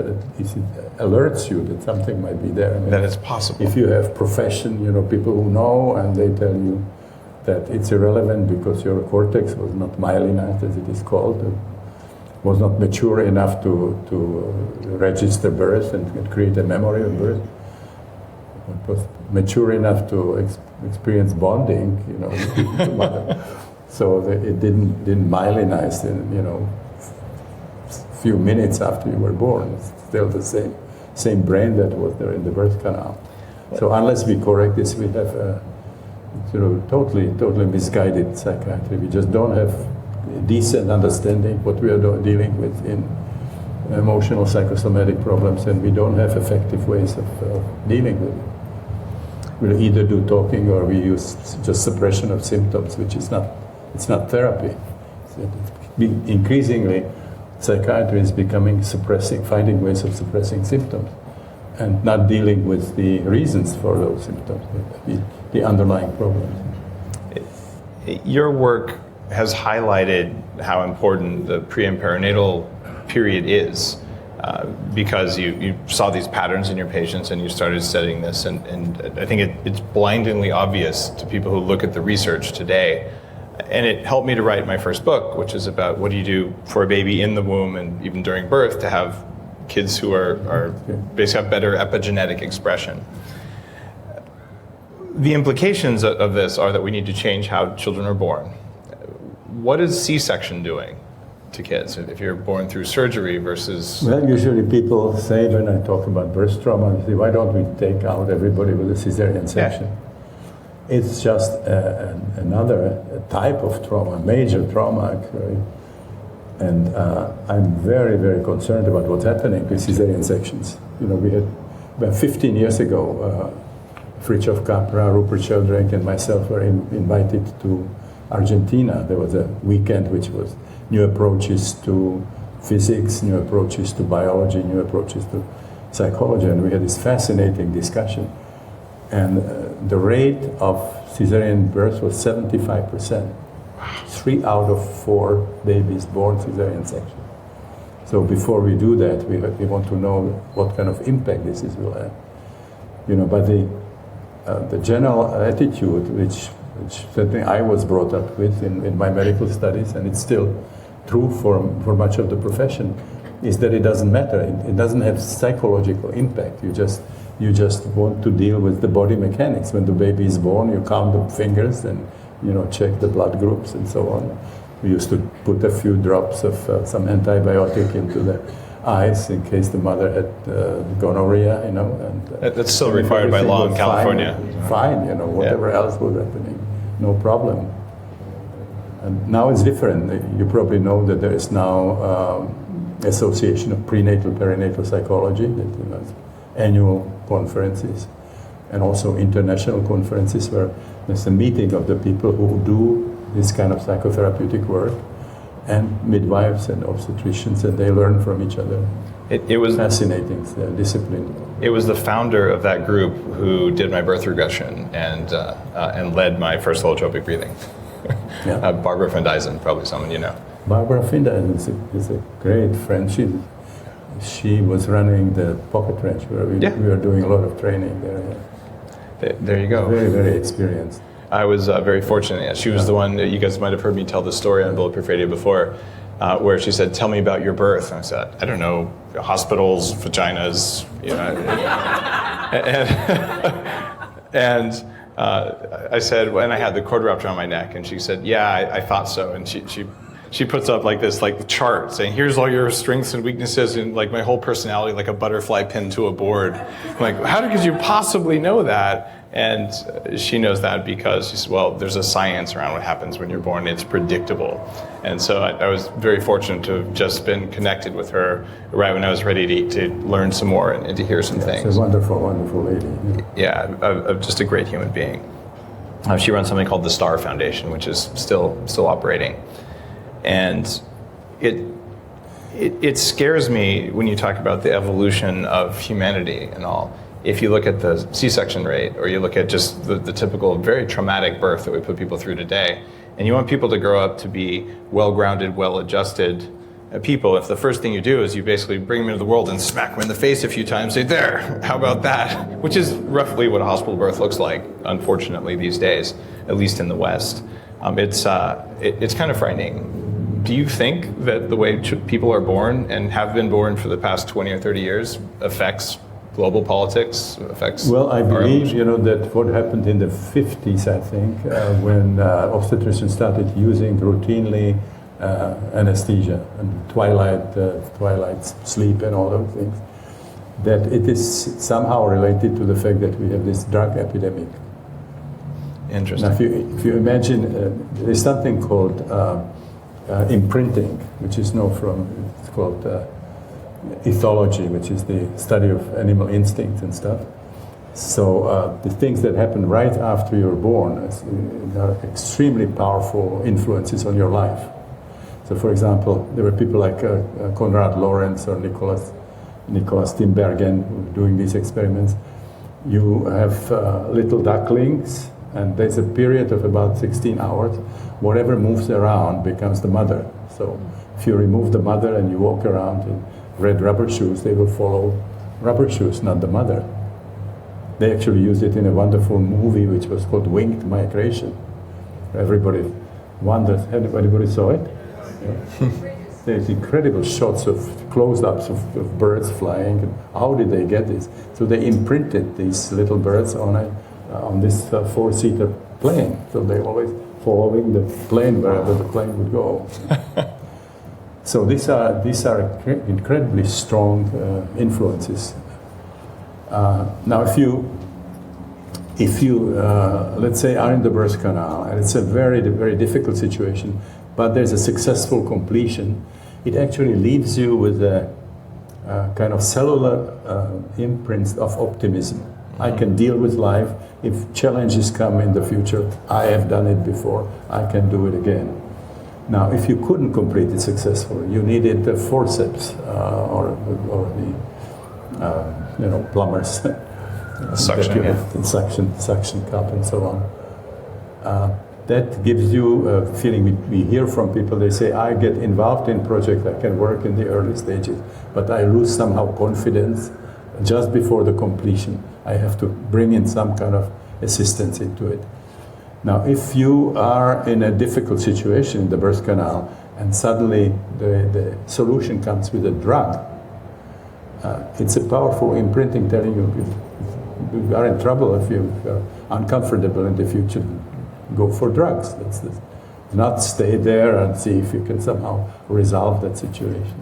alerts you that something might be there. That it's possible. If you have profession, people who know, and they tell you that it's irrelevant because your cortex was not myelinized, as it is called, was not mature enough to register birth and create a memory of birth. It was mature enough to experience bonding, with the mother. So it didn't myelinize in few minutes after you were born. It's still the same brain that was there in the birth canal. So unless we correct this, we have a totally misguided psychiatry. We just don't have decent understanding what we are dealing with in emotional psychosomatic problems, and we don't have effective ways of dealing with it. We'll either do talking or we use just suppression of symptoms, which is not therapy. Increasingly, psychiatry is finding ways of suppressing symptoms and not dealing with the reasons for those symptoms, the underlying problems. Your work has highlighted how important the pre and perinatal period is, because you saw these patterns in your patients and you started studying this, and I think it's blindingly obvious to people who look at the research today. And it helped me to write my first book, which is about what do you do for a baby in the womb and even during birth to have kids who are basically have better epigenetic expression. The implications of this are that we need to change how children are born. What is C-section doing to kids if you're born through surgery versus... Well, usually people say when I talk about birth trauma, they say, why don't we take out everybody with a cesarean section? Yeah. It's just another type of trauma, major trauma actually. And I'm very, very concerned about what's happening with cesarean sections. We had, about 15 years ago, Fritjof Capra, Rupert Sheldrake, and myself were invited to Argentina. There was a weekend which was new approaches to physics, new approaches to biology, new approaches to psychology, and we had this fascinating discussion. And the rate of cesarean birth was 75%. 3 out of 4 babies born cesarean section. So before we do that, we want to know what kind of impact this will have. But the general attitude, which certainly I was brought up with in my medical studies, and it's still true for much of the profession, is that it doesn't matter. It doesn't have psychological impact. You just want to deal with the body mechanics. When the baby is born, you count the fingers and check the blood groups and so on. We used to put a few drops of some antibiotic into the eyes in case the mother had gonorrhea, and that's still required by law in California. Fine, whatever else was happening, no problem. And now it's different. You probably know that there is now Association of Prenatal Perinatal Psychology, that annual conferences, and also international conferences where there's a meeting of the people who do this kind of psychotherapeutic work, and midwives and obstetricians, and they learn from each other. It was fascinating discipline. It was the founder of that group who did my birth regression and led my first holotropic breathing. Yeah. Barbara van Dyzen, probably someone you know. Barbara van Dyzen is a great friend. She was running the pocket ranch where we were doing a lot of training there. Yeah. There you go. Very, very experienced. I was very fortunate. Yeah, she was the one that you guys might have heard me tell the story on Gold Perforated before, where she said, "Tell me about your birth." And I said, "I don't know, hospitals, vaginas," and I said, and I had the cord wrapped around my neck, and she said, "Yeah, I thought so." And she puts up this chart saying, "Here's all your strengths and weaknesses," and my whole personality like a butterfly pinned to a board. I'm like, how could you possibly know that? And she knows that because she said, well, there's a science around what happens when you're born. It's predictable. And so I was very fortunate to have just been connected with her right when I was ready to learn some more and to hear some things. She's a wonderful, wonderful lady. Yeah, just a great human being. She runs something called the Star Foundation, which is still operating. And it scares me when you talk about the evolution of humanity and all. If you look at the C-section rate, or you look at just the typical very traumatic birth that we put people through today, and you want people to grow up to be well-grounded, well-adjusted people, if the first thing you do is you basically bring them into the world and smack them in the face a few times, say, there, how about that? Which is roughly what a hospital birth looks like, unfortunately, these days, at least in the West. It's kind of frightening. Do you think that the way people are born and have been born for the past 20 or 30 years affects global politics, affects? Well, I believe that what happened in the 50s, I think, when obstetricians started using routinely anesthesia and twilight sleep and all those things, that it is somehow related to the fact that we have this drug epidemic. Interesting. Now, if you imagine, there's something called imprinting, which is it's called ethology, which is the study of animal instincts and stuff. So the things that happen right after you're born are extremely powerful influences on your life. So, for example, there were people like Konrad Lorenz or Nicholas Tinbergen who were doing these experiments. You have little ducklings, and there's a period of about 16 hours. Whatever moves around becomes the mother. So if you remove the mother and you walk around in red rubber shoes, they will follow rubber shoes, not the mother. They actually used it in a wonderful movie which was called Winged Migration. Everybody wonders, anybody saw it? Yeah. There's incredible shots of close-ups of birds flying. How did they get this? So they imprinted these little birds on this four-seater plane. So they're always following the plane wherever the plane would go. So these are incredibly strong influences. Now, if you let's say are in the birth canal, and it's a very, very difficult situation, but there's a successful completion, it actually leaves you with a kind of cellular imprint of optimism. Mm-hmm. I can deal with life. If challenges come in the future, I have done it before, I can do it again. Now, if you couldn't complete it successfully, you needed the forceps or the plumbers, suction, the suction cup and so on. that gives you a feeling. We hear from people, they say, I get involved in projects, I can work in the early stages, but I lose somehow confidence just before the completion. I have to bring in some kind of assistance into it. Now, if you are in a difficult situation in the birth canal and suddenly the solution comes with a drug, it's a powerful imprinting telling you if you are in trouble, if you are uncomfortable in the future, go for drugs. Not stay there and see if you can somehow resolve that situation.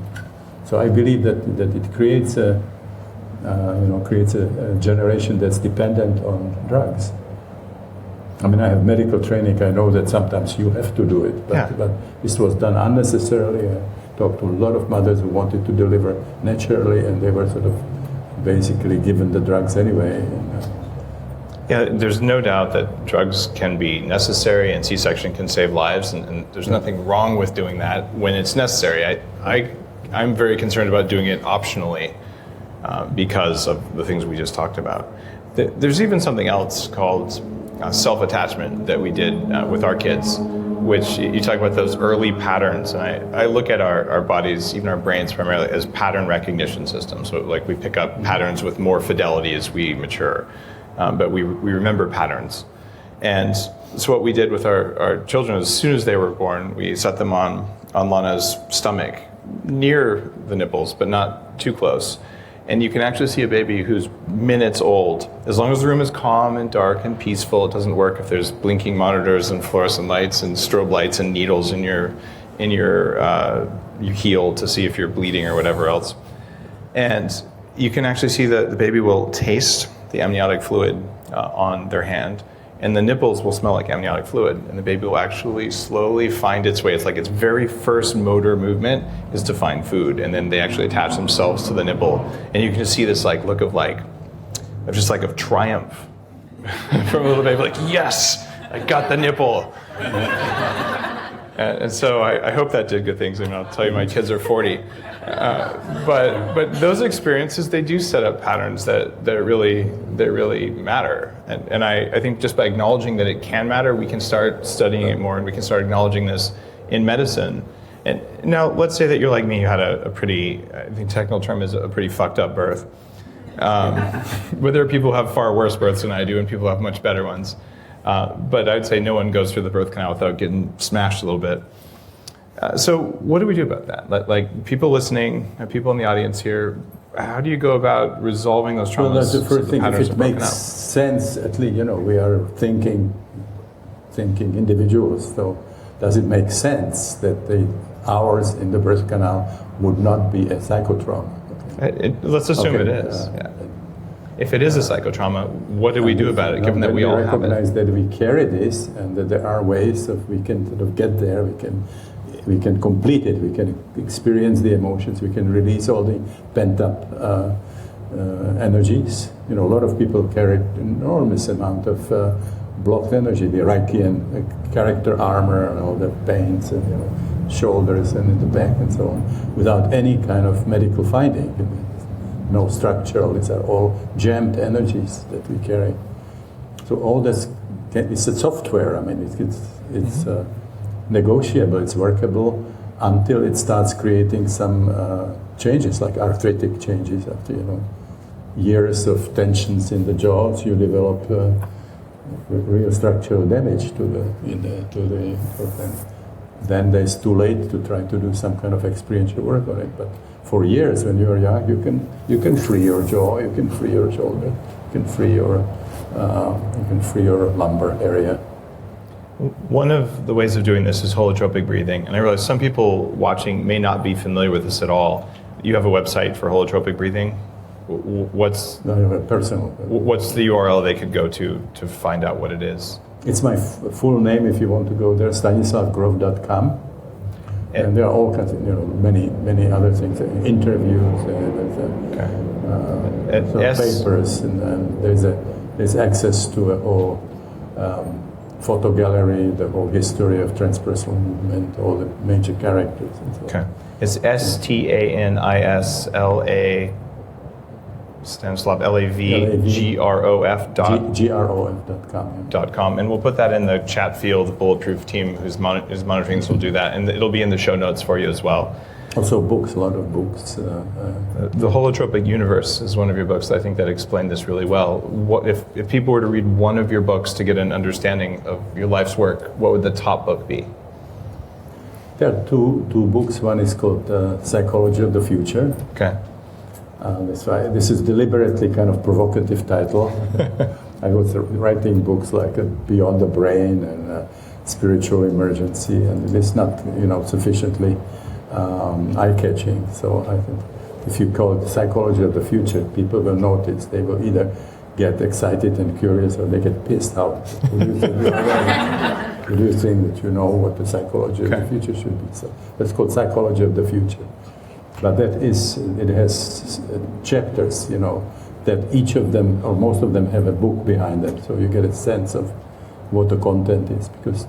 So I believe that it creates a generation that's dependent on drugs. I mean, I have medical training. I know that sometimes you have to do it, but this was done unnecessarily. I talked to a lot of mothers who wanted to deliver naturally, and they were sort of basically given the drugs anyway. Yeah, there's no doubt that drugs can be necessary and C-section can save lives, and there's nothing wrong with doing that when it's necessary. I'm very concerned about doing it optionally because of the things we just talked about. There's even something else called self-attachment that we did with our kids, which you talk about those early patterns, and I look at our bodies, even our brains primarily, as pattern recognition systems. So like we pick up patterns with more fidelity as we mature, but we remember patterns. And so what we did with our children, as soon as they were born, we set them on Lana's stomach, near the nipples, but not too close. And you can actually see a baby who's minutes old. As long as the room is calm and dark and peaceful, it doesn't work if there's blinking monitors and fluorescent lights and strobe lights and needles in your heel to see if you're bleeding or whatever else. And you can actually see that the baby will taste the amniotic fluid on their hand, and the nipples will smell like amniotic fluid, and the baby will actually slowly find its way. It's like its very first motor movement is to find food, and then they actually attach themselves to the nipple, and you can just see this look of triumph from a little baby, like, yes, I got the nipple. And so I hope that did good things. I mean, I'll tell you, my kids are 40. But those experiences, they do set up patterns that really matter. And I think just by acknowledging that it can matter, we can start studying it more, and we can start acknowledging this in medicine. And now, let's say that you're like me, you had a pretty, I think technical term is a pretty fucked up birth. But there are people who have far worse births than I do, and people who have much better ones. But I'd say no one goes through the birth canal without getting smashed a little bit. So what do we do about that? Like people listening, people in the audience here, how do you go about resolving those traumas? Well, that's the first thing. If it makes sense, at least, we are thinking individuals. So does it make sense that the hours in the birth canal would not be a psychotrauma? Let's assume it is. If it is a psychotrauma, what do we do about it, given that we all have it? Recognize that we carry this, and that there are ways of we can sort of get there. We can complete it. We can experience the emotions. We can release all the pent-up energies. A lot of people carry enormous amount of blocked energy, the Reichian character armor, and all the pains, and shoulders and in the back and so on, without any kind of medical finding. No structural, these are all jammed energies that we carry. So all this, it's a software. I mean, it's negotiable, it's workable, until it starts creating some changes, like arthritic changes. After years of tensions in the jaws, you develop real structural damage to the. Then it's too late to try to do some kind of experiential work on it. But for years, when you are young, you can free your jaw, you can free your shoulder, you can free your lumbar area. One of the ways of doing this is holotropic breathing, and I realize some people watching may not be familiar with this at all. You have a website for holotropic breathing. What's personal? What's the URL they could go to find out what it is? It's my full name. If you want to go there, StanislavGrof.com. And there are all kinds of, many other things, interviews, papers, and there's access to a whole photo gallery, the whole history of transpersonal movement, all the major characters. And so okay, it's Stanisla. Stanislav, Lavgrof grof.com. And we'll put that in the chat field. The Bulletproof team who's monitoring this will do that, and it'll be in the show notes for you as well. Also books, a lot of books. The Holotropic Universe is one of your books. I think that explained this really well. What if people were to read one of your books to get an understanding of your life's work, what would the top book be? There are two books. One is called Psychology of the Future. Okay. That's why this is deliberately kind of provocative title. I was writing books like Beyond the Brain and Spiritual Emergency, and it's not, sufficiently eye-catching. So I think if you call it Psychology of the Future, people will notice. They will either get excited and curious, or they get pissed out. Do you think that you know what the psychology of the future should be? So that's called Psychology of the Future. But it has chapters, that each of them, or most of them, have a book behind them. So you get a sense of what the content is. Because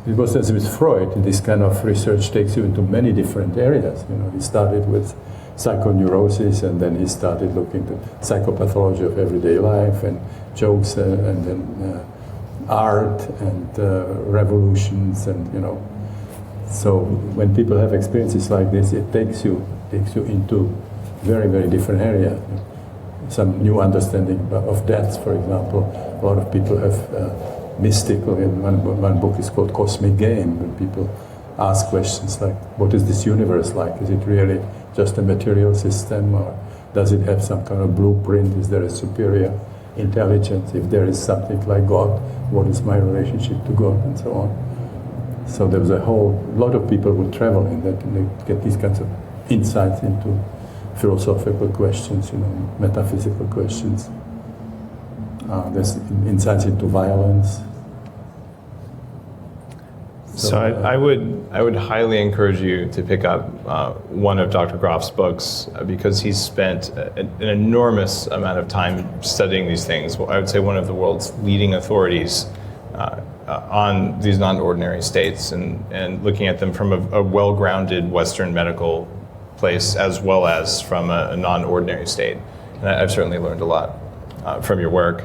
it was as with Freud, this kind of research takes you into many different areas. He started with psychoneurosis, and then he started looking at psychopathology of everyday life, and jokes, and then art, and revolutions, and So when people have experiences like this, it takes you into very, very different areas. Some new understanding of death, for example. A lot of people have mystical. One book is called Cosmic Game, when people ask questions like, what is this universe like? Is it really just a material system, or does it have some kind of blueprint? Is there a superior intelligence? If there is something like God, what is my relationship to God, and so on. So there was a lot of people would travel in that, and they get these kinds of insights into philosophical questions, metaphysical questions. There's insights into violence. So I would highly encourage you to pick up one of Dr. Grof's books, because he's spent an enormous amount of time studying these things. I would say one of the world's leading authorities on these non-ordinary states, and looking at them from a well-grounded Western medical place, as well as from a non-ordinary state. And I've certainly learned a lot from your work.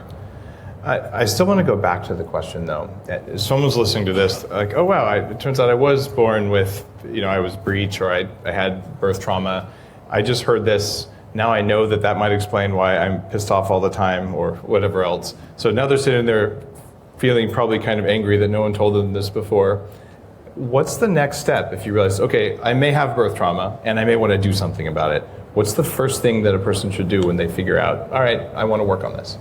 I still want to go back to the question, though. Someone's listening to this, like, oh wow, it turns out I was born with, I was breech, or I had birth trauma. I just heard this. Now I know that might explain why I'm pissed off all the time, or whatever else. So now they're sitting there feeling probably kind of angry that no one told them this before. What's the next step if you realize, okay, I may have birth trauma and I may want to do something about it? What's the first thing that a person should do when they figure out, all right, I want to work on this?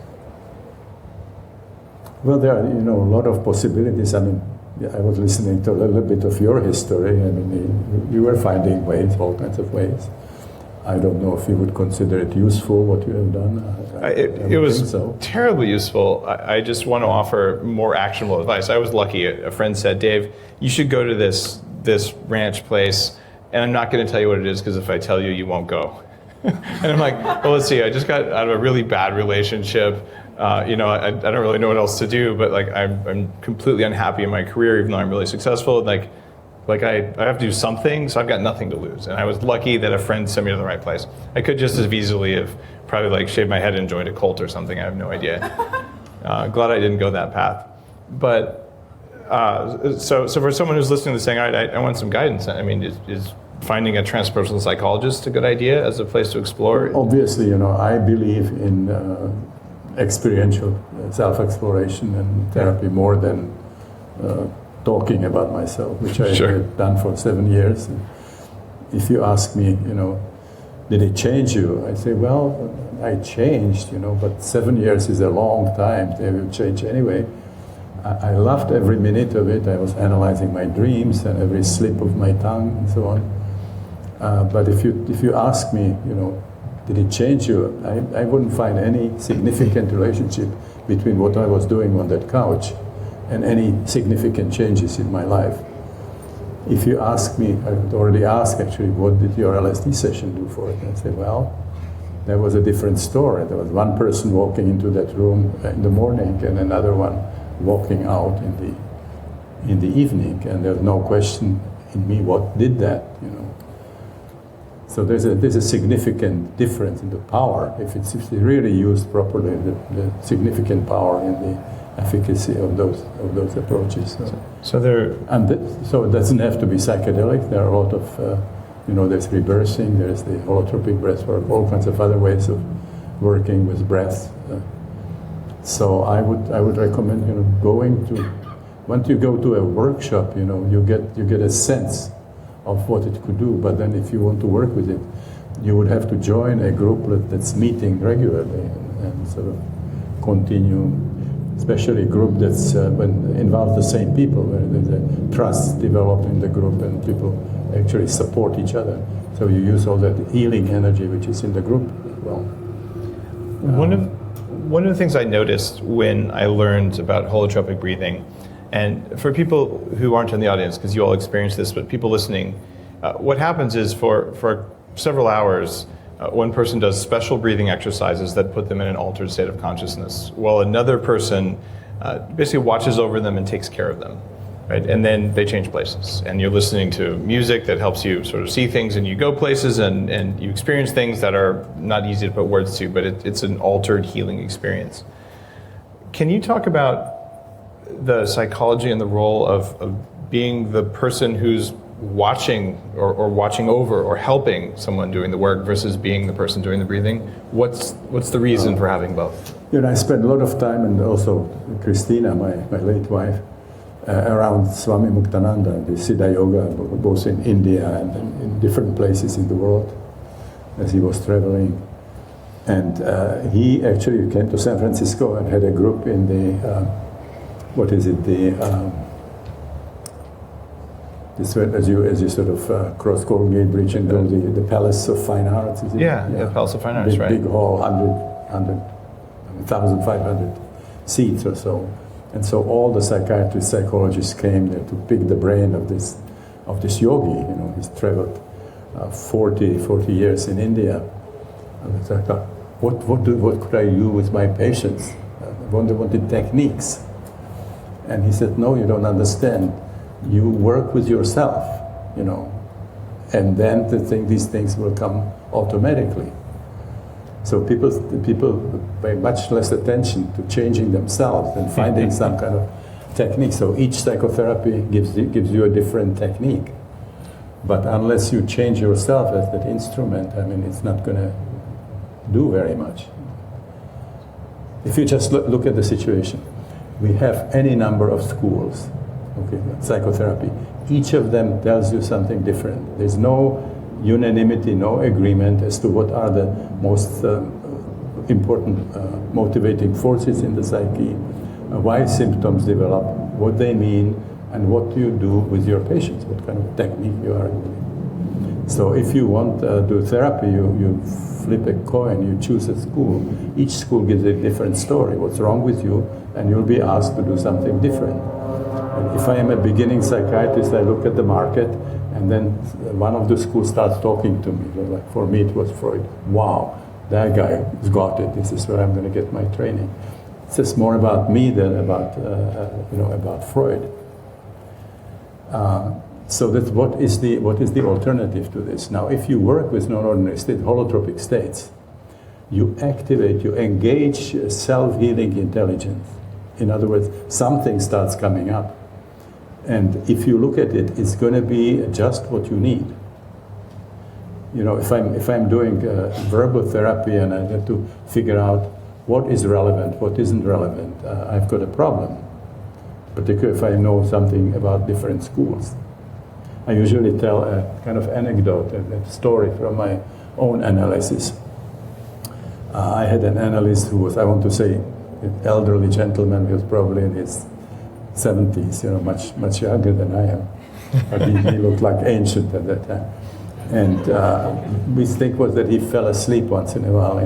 Well, there are, a lot of possibilities. I mean, I was listening to a little bit of your history. I mean, you were finding ways, all kinds of ways. I don't know if you would consider it useful, what you have done. It was terribly useful. I just want to offer more actionable advice. I was lucky. A friend said, Dave, you should go to this ranch place, and I'm not going to tell you what it is, because if I tell you, you won't go. And I'm like, well, let's see. I just got out of a really bad relationship. I don't really know what else to do, but I'm completely unhappy in my career, even though I'm really successful. I have to do something, so I've got nothing to lose. And I was lucky that a friend sent me to the right place. I could just as easily have probably shaved my head and joined a cult or something. I have no idea. Glad I didn't go that path. But so for someone who's listening to this saying, all right, I want some guidance. I mean, is finding a transpersonal psychologist a good idea as a place to explore? Obviously, I believe in experiential self-exploration and therapy more than talking about myself, which I have done for 7 years. And if you ask me, did it change you? I say, well, I changed, but 7 years is a long time. They will change anyway. I loved every minute of it. I was analyzing my dreams and every slip of my tongue and so on. But if you ask me, did it change you? I wouldn't find any significant relationship between what I was doing on that couch and any significant changes in my life. If you ask me, I would already ask actually, what did your LSD session do for it? And I say, well, there was a different story. There was one person walking into that room in the morning and another one walking out in the evening, and there's no question in me what did that, So there's a significant difference in the power. If it's really used properly, the significant power in the efficacy of those approaches. So there, so it doesn't have to be psychedelic. There are a lot of, there's reversing, there's the holotropic breathwork, all kinds of other ways of working with breath. So I would recommend going to, once you go to a workshop, you get a sense of what it could do. But then if you want to work with it, you would have to join a group that's meeting regularly and sort of continue, especially a group that's involves the same people, where there's a trust developed in the group and people actually support each other. So you use all that healing energy which is in the group as well. One of the things I noticed when I learned about holotropic breathing, and for people who aren't in the audience, because you all experience this, but people listening, what happens is for several hours, one person does special breathing exercises that put them in an altered state of consciousness, while another person basically watches over them and takes care of them, right? And then they change places, and you're listening to music that helps you sort of see things, and you go places, and you experience things that are not easy to put words to, but it's an altered healing experience. Can you talk about the psychology and the role of being the person who's watching or watching over or helping someone doing the work versus being the person doing the breathing? What's the reason for having both? I spent a lot of time, and also Christina, my late wife, around Swami Muktananda, the Siddha Yoga, both in India and in different places in the world as he was traveling. And he actually came to San Francisco and had a group in the this way, as you sort of cross Golden Gate Bridge and go the Palace of Fine Arts. Is it? Yeah, the Palace of Fine Arts, right? Big hall, 1,500 seats or so. And so all the psychiatrists, psychologists came there to pick the brain of this yogi. He's traveled 40 years in India. And I thought, what could I do with my patients? I wanted techniques. And he said, no, you don't understand. You work with yourself, and then these things will come automatically. So people pay much less attention to changing themselves and finding some kind of technique. So each psychotherapy gives you a different technique. But unless you change yourself as that instrument, it's not going to do very much. If you just look at the situation, we have any number of schools, psychotherapy. Each of them tells you something different. There's no unanimity, no agreement as to what are the most important motivating forces in the psyche, why symptoms develop, what they mean, and what do you do with your patients, what kind of technique you are using. So if you want to do therapy, you flip a coin, you choose a school. Each school gives a different story, what's wrong with you, and you'll be asked to do something different. And if I am a beginning psychiatrist, I look at the market, and then one of the schools starts talking to me. Like for me, it was Freud. Wow, that guy has got it. This is where I'm going to get my training. It says more about me than about Freud. So that's what is the alternative to this? Now, if you work with non-ordinary state, holotropic states, you activate, you engage self-healing intelligence. In other words, something starts coming up. And if you look at it, it's going to be just what you need. If I'm doing verbal therapy and I have to figure out what is relevant, what isn't relevant, I've got a problem. Particularly if I know something about different schools. I usually tell a kind of anecdote, a story from my own analysis. I had an analyst who was, I want to say, an elderly gentleman. He was probably in his 70s, much younger than I am. But he looked like ancient at that time. And mistake was that he fell asleep once in a while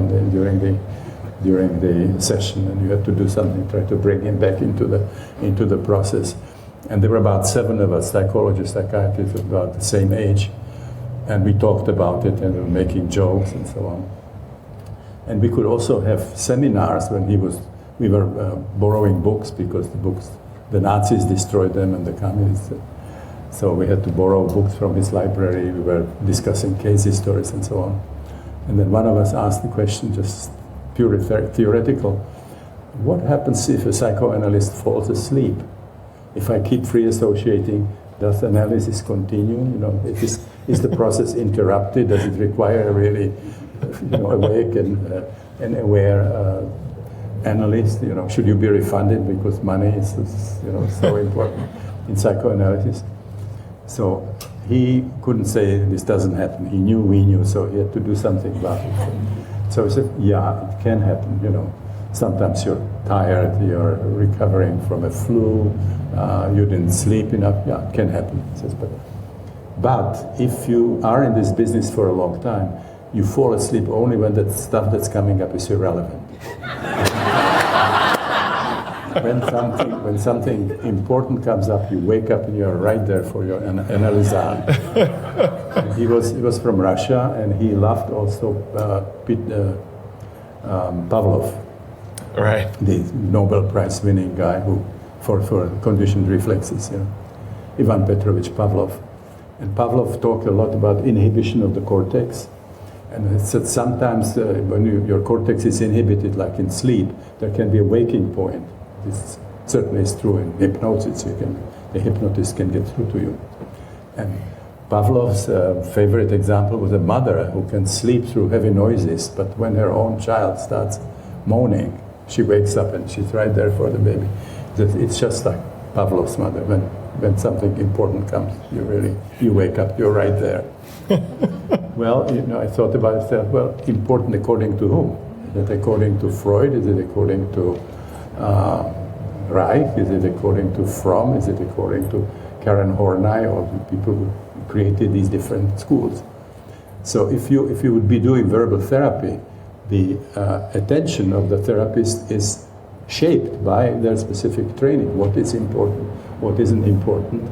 during the session, and you had to do something, try to bring him back into the process. And there were about 7 of us, psychologists, psychiatrists, about the same age, and we talked about it and we were making jokes and so on. And we could also have seminars when we were borrowing books because the Nazis destroyed them and the communists. So we had to borrow books from his library. We were discussing case histories and so on. And then one of us asked the question, just purely theoretical, what happens if a psychoanalyst falls asleep? If I keep free associating, does the analysis continue? You know, is the process interrupted? Does it require a really, awake and aware analyst? You know, should you be refunded because money is so important in psychoanalysis? So he couldn't say this doesn't happen. He knew we knew, so he had to do something about it. So he said, yeah, it can happen. You know, sometimes you're tired, you're recovering from a flu, you didn't sleep enough. Yeah, it can happen. He says, but if you are in this business for a long time, you fall asleep only when that stuff that's coming up is irrelevant. When something important comes up, you wake up and you're right there for your analysis. He was from Russia, and he loved also Pavlov, Right. the Nobel Prize winning guy who for conditioned reflexes, Ivan Petrovich Pavlov. And Pavlov talked a lot about inhibition of the cortex. And it said sometimes when your cortex is inhibited, like in sleep, there can be a waking point. This certainly is true in hypnosis. The hypnotist can get through to you. And Pavlov's favorite example was a mother who can sleep through heavy noises, but when her own child starts moaning, she wakes up and she's right there for the baby. It's just like Pavlov's mother. When something important comes, you wake up, you're right there. Well, I thought about it, well, important according to whom? Is it according to Freud? Is it according to Reich? Is it according to Fromm? Is it according to Karen Horney, or the people who created these different schools? So if you would be doing verbal therapy, the attention of the therapist is shaped by their specific training. What is important, what isn't important,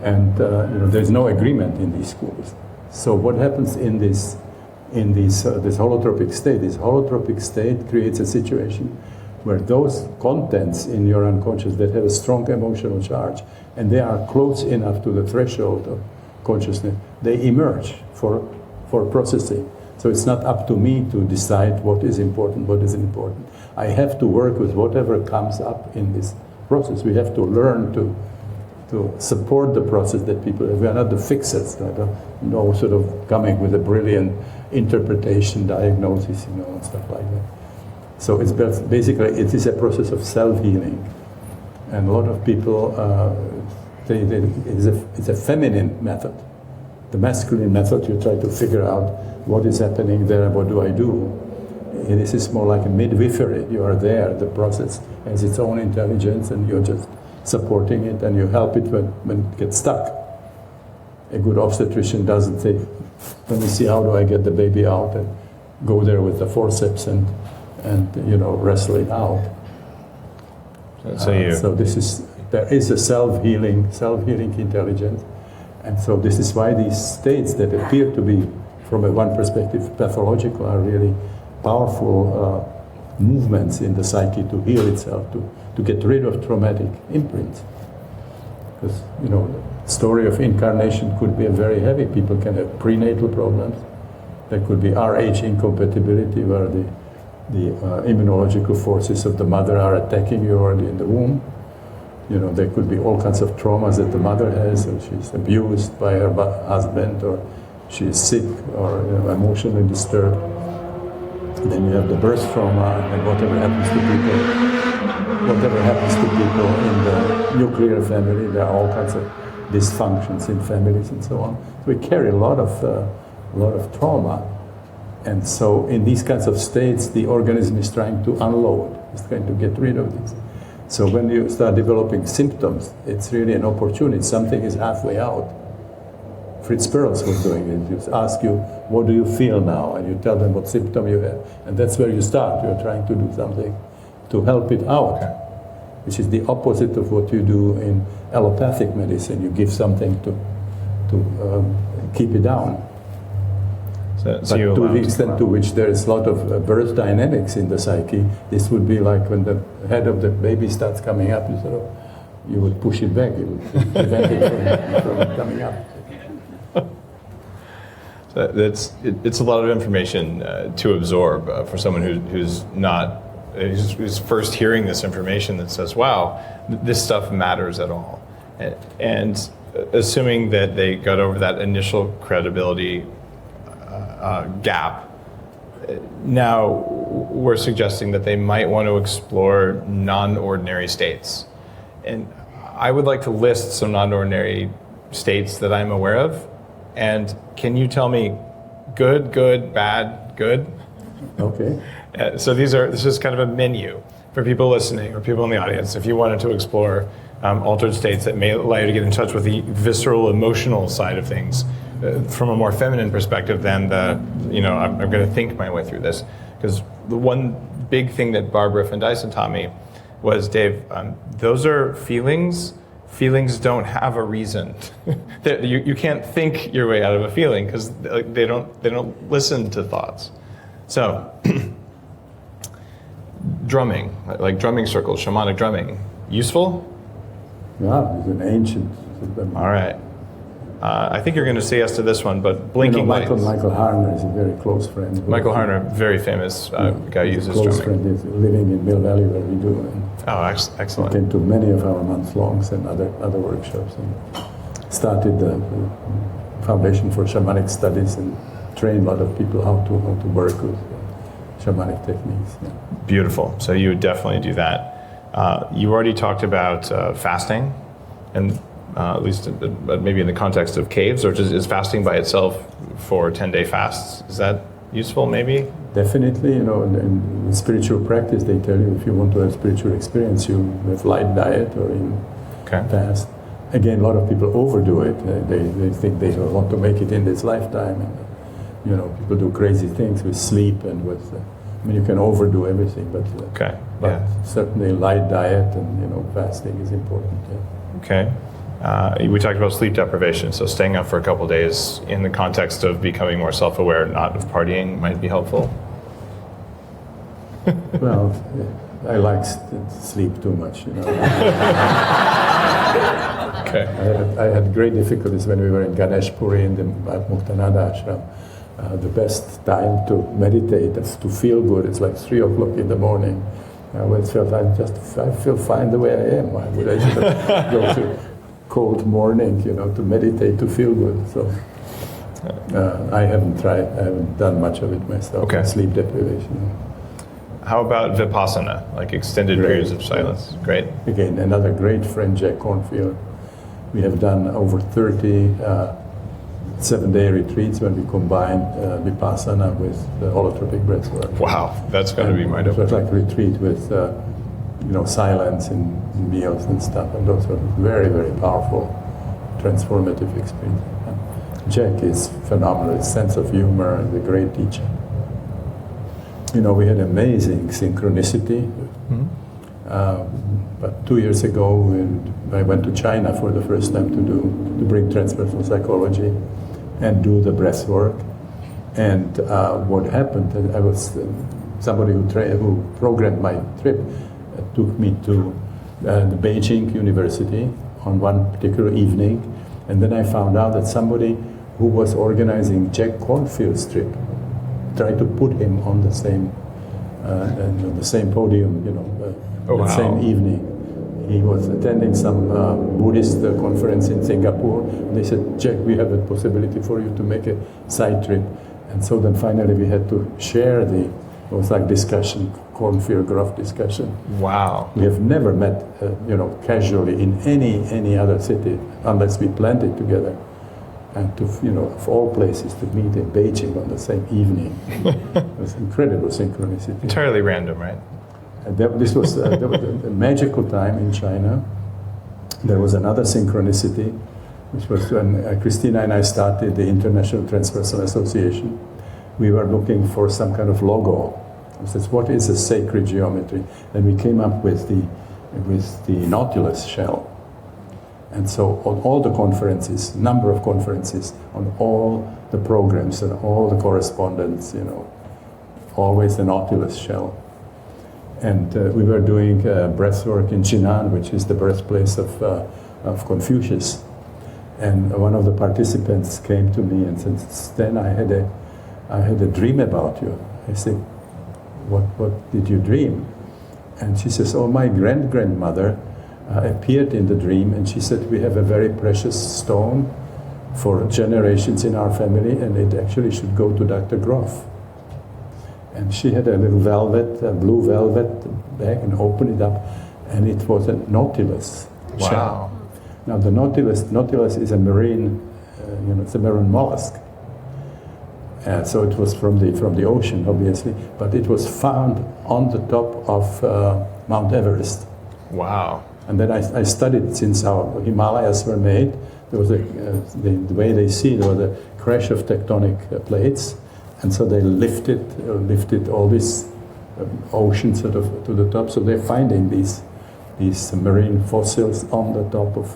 and there's no agreement in these schools. So what happens in this holotropic state? This holotropic state creates a situation where those contents in your unconscious that have a strong emotional charge, and they are close enough to the threshold of consciousness, they emerge for processing. So it's not up to me to decide what is important, what isn't important. I have to work with whatever comes up in this process. We have to learn to support the process that people have. We are not the fixers, no sort of coming with a brilliant interpretation, diagnosis, and stuff like that. So it's basically, it is a process of self-healing. And a lot of people, it's a feminine method. The masculine method, you try to figure out what is happening there and what do I do. And this is more like a midwifery. You are there, the process has its own intelligence, and you're just supporting it, and you help it when it gets stuck. A good obstetrician doesn't say, let me see, how do I get the baby out, and go there with the forceps and wrestle it out. So there is a self-healing intelligence. And so this is why these states that appear to be, from one perspective, pathological, are really powerful movements in the psyche to heal itself, to get rid of traumatic imprints. Because, the story of incarnation could be very heavy. People can have prenatal problems. There could be RH incompatibility, where the immunological forces of the mother are attacking you already in the womb. There could be all kinds of traumas that the mother has, or she's abused by her husband, or she's sick, or emotionally disturbed. Then you have the birth trauma, and whatever happens to people in the nuclear family. There are all kinds of dysfunctions in families and so on. So we carry a lot of trauma. And so in these kinds of states, the organism is trying to unload. It's trying to get rid of this. So when you start developing symptoms, it's really an opportunity. Something is halfway out. Fritz Perls was doing it. He ask you, what do you feel now? And you tell them what symptom you have. And that's where you start. You're trying to do something to help it out, which is the opposite of what you do in allopathic medicine. You give something to keep it down. But to the extent to which there is a lot of birth dynamics in the psyche, this would be like when the head of the baby starts coming up, you sort of you would push it back. It would prevent it from coming up. So it's a lot of information to absorb for someone who's first hearing this information that says, wow, this stuff matters at all. And assuming that they got over that initial credibility gap, now we're suggesting that they might want to explore non-ordinary states. And I would like to list some non-ordinary states that I'm aware of. And can you tell me good, bad, good? Okay. So this is kind of a menu for people listening or people in the audience. If you wanted to explore altered states that may allow you to get in touch with the visceral, emotional side of things from a more feminine perspective than I'm going to think my way through this. Because the one big thing that Barbara Van Dyson taught me was, Dave, those are feelings. Feelings don't have a reason. You can't think your way out of a feeling because they don't listen to thoughts. So, drumming, like drumming circles, shamanic drumming, useful? Yeah, it's an ancient. All right. I think you're going to say yes to this one, but blinking lights. Michael Harner is a very close friend. Michael Harner, very famous guy, uses close drumming. Friend is living in Mill Valley where we do. Oh, excellent. Came to many of our month-longs and other workshops and started the Foundation for Shamanic Studies and trained a lot of people how to work with shamanic techniques. Yeah. Beautiful. So you would definitely do that. You already talked about fasting, and at least maybe in the context of caves, or is fasting by itself for 10-day fasts? Is that useful, maybe? Definitely, in spiritual practice, they tell you if you want to have spiritual experience, you have light diet or fast. Again, a lot of people overdo it. They think they want to make it in this lifetime. And, people do crazy things with sleep and with, you can overdo everything, but certainly light diet and, fasting is important. Yeah. Okay. We talked about sleep deprivation, so staying up for a couple days in the context of becoming more self-aware, not of partying, might be helpful. Well, I like sleep too much. Okay. I had great difficulties when we were in Ganesh Puri in the Muktananda ashram. The best time to meditate, to feel good, it's like 3 o'clock in the morning. I always felt I feel fine the way I am. Why would I go to cold morning, to meditate, to feel good? So I haven't done much of it myself. Okay. Sleep deprivation. How about Vipassana, like extended periods of silence? Great. Again, another great friend, Jack Cornfield. We have done over 30 7-day retreats when we combined Vipassana with Holotropic Breathwork. Wow, that's going to be my It was like a retreat with silence and meals and stuff, and those were very, very powerful, transformative experiences. Jack is phenomenal. His sense of humor, he's a great teacher. We had amazing synchronicity. Mm-hmm. But 2 years ago, I went to China for the first time to bring transpersonal psychology and do the breath work. And what happened, I was somebody who programmed my trip took me to the Beijing University on one particular evening, and then I found out that somebody who was organizing Jack Cornfield's trip tried to put him on the same podium, the same evening. He was attending some Buddhist conference in Singapore. They said, Jack, we have a possibility for you to make a side trip. And so then finally we had to share it was like discussion, Cornfield Grof discussion. Wow. We have never met, casually in any other city unless we planned it together. And to, of all places, to meet in Beijing on the same evening. It was incredible synchronicity. Entirely random, right? This was a magical time in China. There was another synchronicity, which was when Christina and I started the International Transpersonal Association. We were looking for some kind of logo. We said, what is a sacred geometry? And we came up with the Nautilus shell. And so on all the conferences, number of conferences, on all the programs and all the correspondence, always the Nautilus shell. And we were doing breathwork in Jinan, which is the birthplace of Confucius. And one of the participants came to me and said, "Stan, I had a dream about you." I said, what did you dream? And she says, "Oh, my grandmother appeared in the dream, and she said, we have a very precious stone for generations in our family, and it actually should go to Dr. Grof." And she had a little blue velvet bag, and opened it up, and it was a nautilus shell. Now the nautilus is a marine, it's a marine mollusk. So it was from the ocean, obviously, but it was found on the top of Mount Everest. Wow. And then I studied since our Himalayas were made. There was the way they see, there was a crash of tectonic plates, and so they lifted all these oceans sort of to the top. So they're finding these marine fossils on the top of,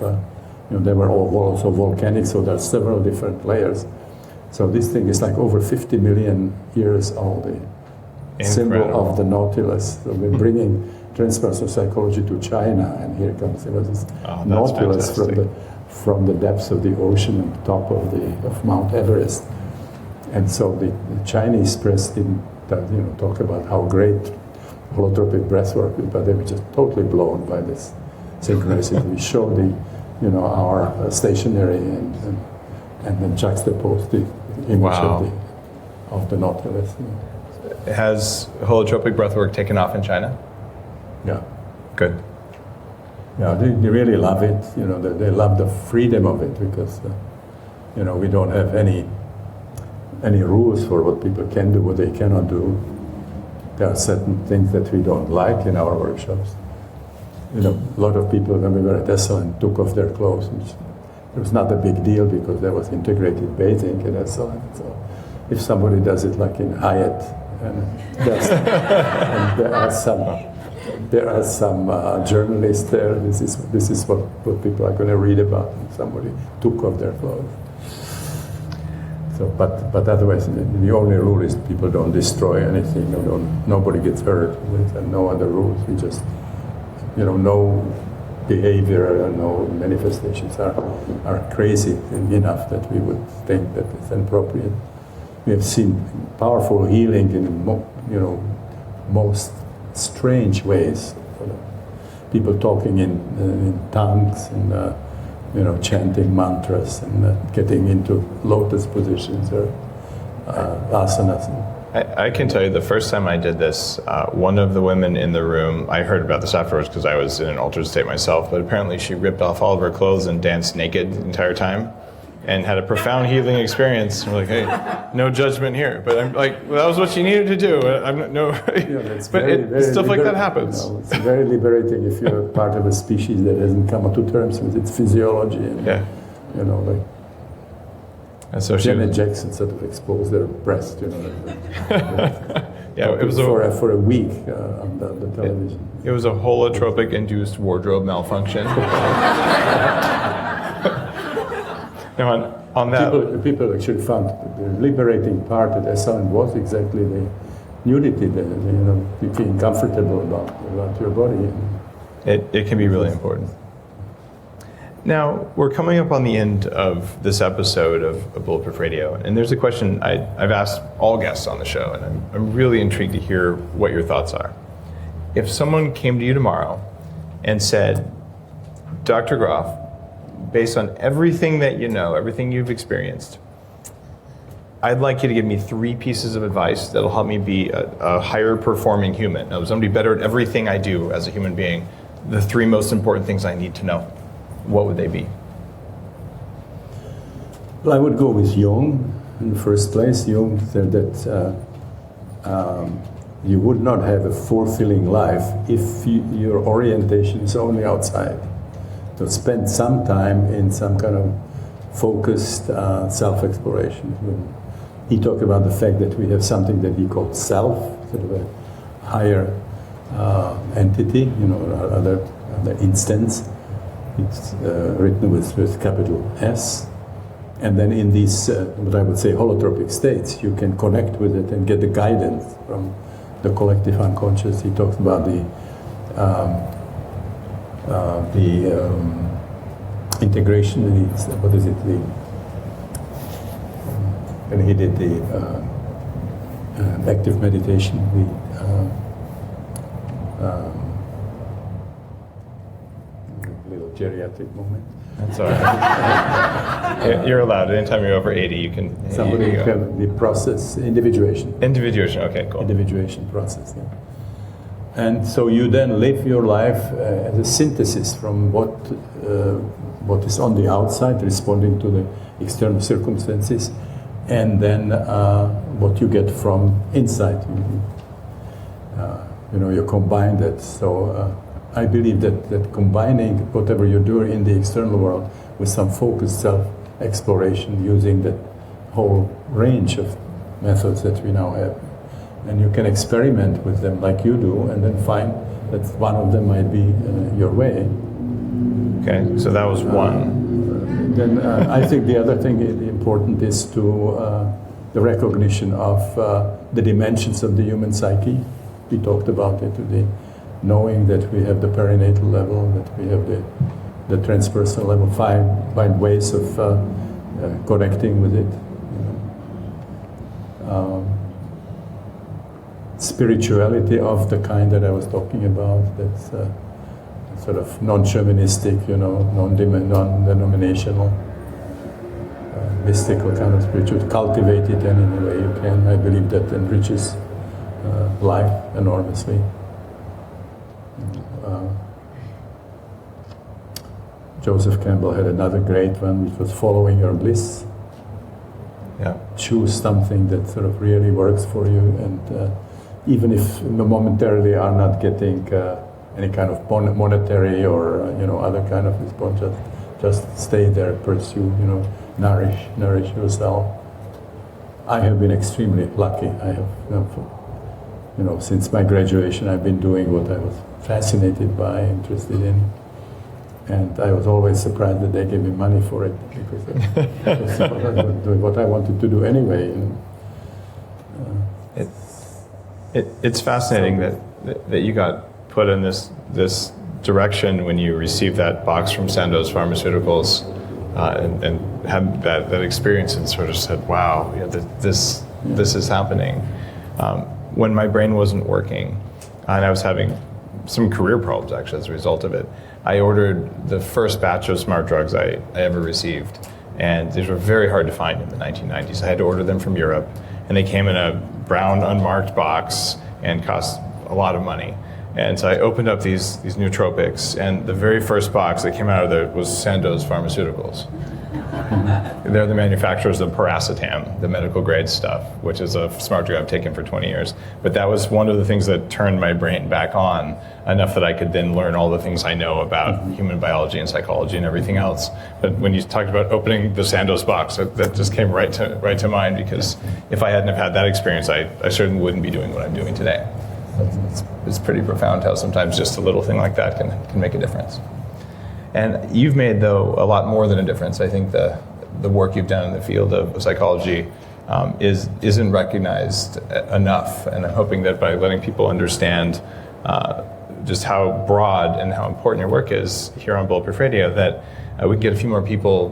they were all also volcanic, so there are several different layers. So this thing is like over 50 million years old, the symbol of the nautilus. So we're bringing transpersonal psychology to China, and here comes this nautilus from the depths of the ocean on top of Mount Everest. And so the Chinese press didn't talk about how great holotropic breathwork is, but they were just totally blown by this synchronicity. We showed our stationary and then juxtaposed the image of the nautilus. Has holotropic breathwork taken off in China? Yeah. Good. Yeah, they really love it. They love the freedom of it because, we don't have any rules for what people can do, what they cannot do. There are certain things that we don't like in our workshops. A lot of people, when we were at Esalen, took off their clothes. It was not a big deal because there was integrated bathing in Esalen. So if somebody does it like in Hyatt, and there are some journalists there. This is what people are going to read about. Somebody took off their clothes. So, but otherwise, the only rule is people don't destroy anything. Nobody gets hurt. There's no other rules. We just, no behavior, no manifestations are crazy enough that we would think that it's inappropriate. We have seen powerful healing in most strange ways. People talking in tongues and chanting mantras and getting into lotus positions or asanas. I can tell you the first time I did this, one of the women in the room, I heard about this afterwards because I was in an altered state myself, but apparently she ripped off all of her clothes and danced naked the entire time and had a profound healing experience. I'm like, hey, no judgment here. But I'm like, well, that was what she needed to do. But stuff like that happens. It's very liberating if you're part of a species that hasn't come to terms with its physiology. And, and so Janet Jackson sort of exposed their breast, Yeah, it was for a week on the television. It was a holotropic-induced wardrobe malfunction. Now, on that, people actually found the liberating part at Esalen was exactly the nudity, being comfortable about your body. It can be really important. Now, we're coming up on the end of this episode of Bulletproof Radio, and there's a question I've asked all guests on the show, and I'm really intrigued to hear what your thoughts are. If someone came to you tomorrow and said, Dr. Grof, based on everything that you know, everything you've experienced, I'd like you to give me 3 pieces of advice that'll help me be a higher performing human. Now, I'm be better at everything I do as a human being. The 3 most important things I need to know. What would they be? Well, I would go with Jung in the first place. Jung said that you would not have a fulfilling life if your orientation is only outside. So spend some time in some kind of focused self-exploration. He talked about the fact that we have something that he called self, sort of a higher entity, other instance. It's written with capital S. And then in these, what I would say, holotropic states, you can connect with it and get the guidance from the collective unconscious. He talks about the integration. What is it? And he did the active meditation. Little geriatric moment. That's all right. You're allowed. Anytime you're over 80, you can. Somebody can the process individuation. Individuation. Okay, cool. Individuation process. Yeah. And so you then live your life as a synthesis from what is on the outside, responding to the external circumstances, and then what you get from inside. You combine that. So I believe that combining whatever you do in the external world with some focused self-exploration, using that whole range of methods that we now have, and you can experiment with them like you do, and then find that one of them might be your way. Okay, so that was one. Then I think the other thing important is to the recognition of the dimensions of the human psyche. We talked about it today, knowing that we have the perinatal level, that we have the transpersonal level, find ways of connecting with it. Spirituality of the kind that I was talking about, that's sort of non-shamanistic, non-denominational, mystical kind of spirituality. Cultivate it any way you can. I believe that enriches life enormously. Joseph Campbell had another great one, which was following your bliss. Yeah. Choose something that sort of really works for you, and even if momentarily are not getting any kind of monetary or other kind of response, just stay there, pursue, nourish yourself. I have been extremely lucky. I have, since my graduation, I've been doing what I was fascinated by, interested in. And I was always surprised that they gave me money for it, because I was doing what I wanted to do anyway. It's fascinating that you got put in this direction when you received that box from Sandoz Pharmaceuticals, and had that experience and sort of said, "Wow, this is happening." When my brain wasn't working, and I was having some career problems actually as a result of it, I ordered the first batch of smart drugs I ever received, and these were very hard to find in the 1990s. I had to order them from Europe, and they came in a brown unmarked box and cost a lot of money. And so I opened up these nootropics, and the very first box that came out of there was Sandoz Pharmaceuticals. They're the manufacturers of paracetam, the medical grade stuff, which is a smart drug I've taken for 20 years. But that was one of the things that turned my brain back on enough that I could then learn all the things I know about human biology and psychology and everything else. But when you talked about opening the Sandoz box, that just came right to mind, because if I hadn't have had that experience, I certainly wouldn't be doing what I'm doing today. It's pretty profound how sometimes just a little thing like that can make a difference. And you've made, though, a lot more than a difference. I think the work you've done in the field of psychology isn't recognized enough, and I'm hoping that by letting people understand just how broad and how important your work is here on Bulletproof Radio, that we can get a few more people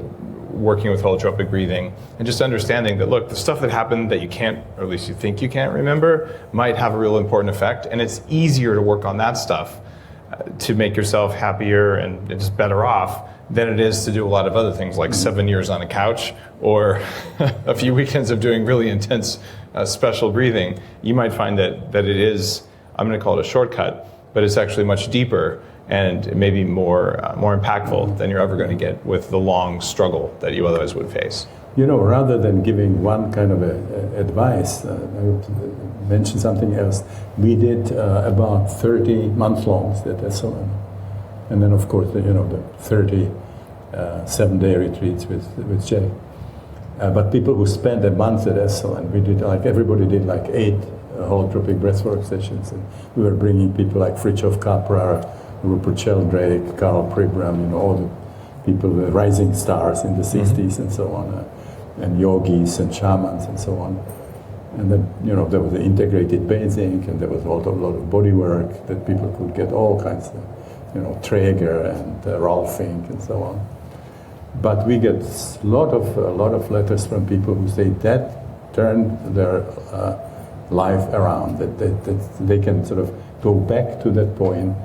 working with holotropic breathing and just understanding that, look, the stuff that happened that you can't, or at least you think you can't remember, might have a real important effect, and it's easier to work on that stuff to make yourself happier and just better off than it is to do a lot of other things like 7 years on a couch or a few weekends of doing really intense special breathing. You might find that it is, I'm going to call it a shortcut, but it's actually much deeper and maybe more impactful than you're ever going to get with the long struggle that you otherwise would face. Rather than giving one kind of advice, I would mention something else. We did about 30 month-longs at SLM. And then, of course, the 30 7-day retreats with Jay. But people who spend a month at SLM, we did everybody did 8 holotropic breathwork sessions. And we were bringing people like Fritjof Capra, Rupert Sheldrake, Karl Pribram, all the people, the rising stars in the 60s and so on, and yogis and shamans and so on. And then, there was the integrated bathing, and there was also a lot of body work that people could get all kinds of, Traeger and Rolfing and so on. But we get a lot of letters from people who say that turned their life around, that they can sort of go back to that point,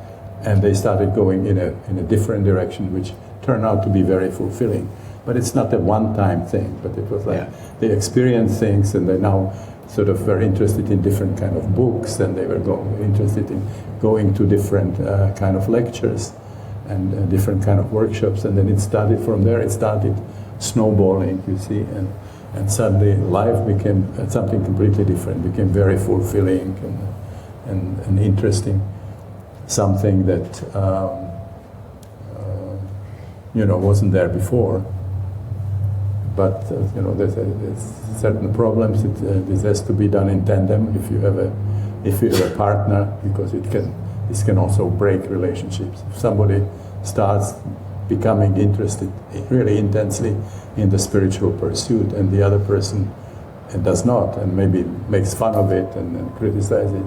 and they started going in a different direction, which turned out to be very fulfilling. But it's not a one-time thing, but it was like they experienced things, and they now sort of were interested in different kind of books, and they were interested in going to different kind of lectures and different kind of workshops, and then it started from there. It started snowballing, you see, and suddenly life became something completely different, became very fulfilling and interesting, something that wasn't there before. But there's certain problems. This has to be done in tandem if you have a partner, because this can also break relationships. If somebody starts becoming interested really intensely in the spiritual pursuit, and the other person does not, and maybe makes fun of it and criticizes it,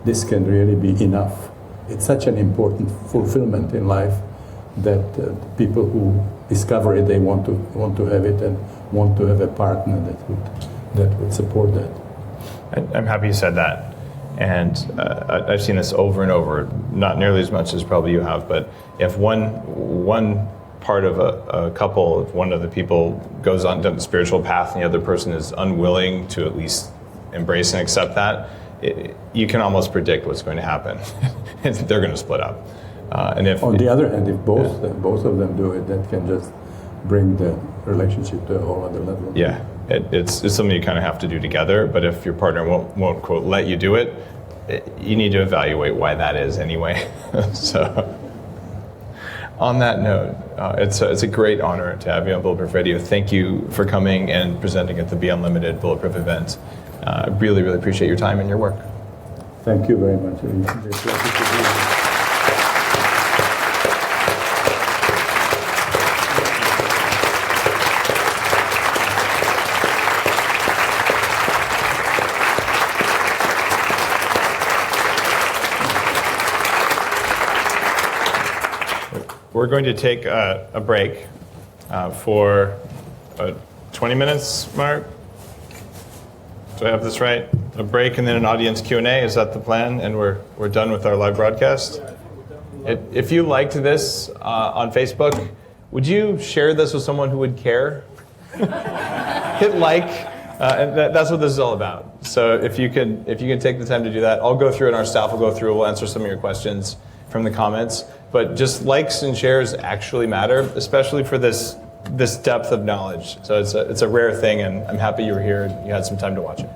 this can really be enough. It's such an important fulfillment in life that people who discover it, they want to have it and want to have a partner that would support that. I'm happy you said that. And I've seen this over and over, not nearly as much as probably you have, but if one part of a couple, if one of the people goes on the spiritual path and the other person is unwilling to at least embrace and accept that, you can almost predict what's going to happen. They're going to split up. And if on the other hand, if both of them do it, that can just bring the relationship to a whole other level. Yeah, it's something you kind of have to do together. But if your partner won't quote let you do it, you need to evaluate why that is anyway. So, on that note, it's a great honor to have you on Bulletproof Radio. Thank you for coming and presenting at the Be Unlimited Bulletproof event. I really, really appreciate your time and your work. Thank you very much. We're going to take a break for 20 minutes, Mark? Do I have this right? A break and then an audience Q&A, is that the plan? And we're done with our live broadcast? If you liked this on Facebook, would you share this with someone who would care? Hit like, and that's what this is all about. So if you can take the time to do that, I'll go through it and our staff will go through, we'll answer some of your questions from the comments. But just likes and shares actually matter, especially for this depth of knowledge. So it's a rare thing, and I'm happy you were here and you had some time to watch it.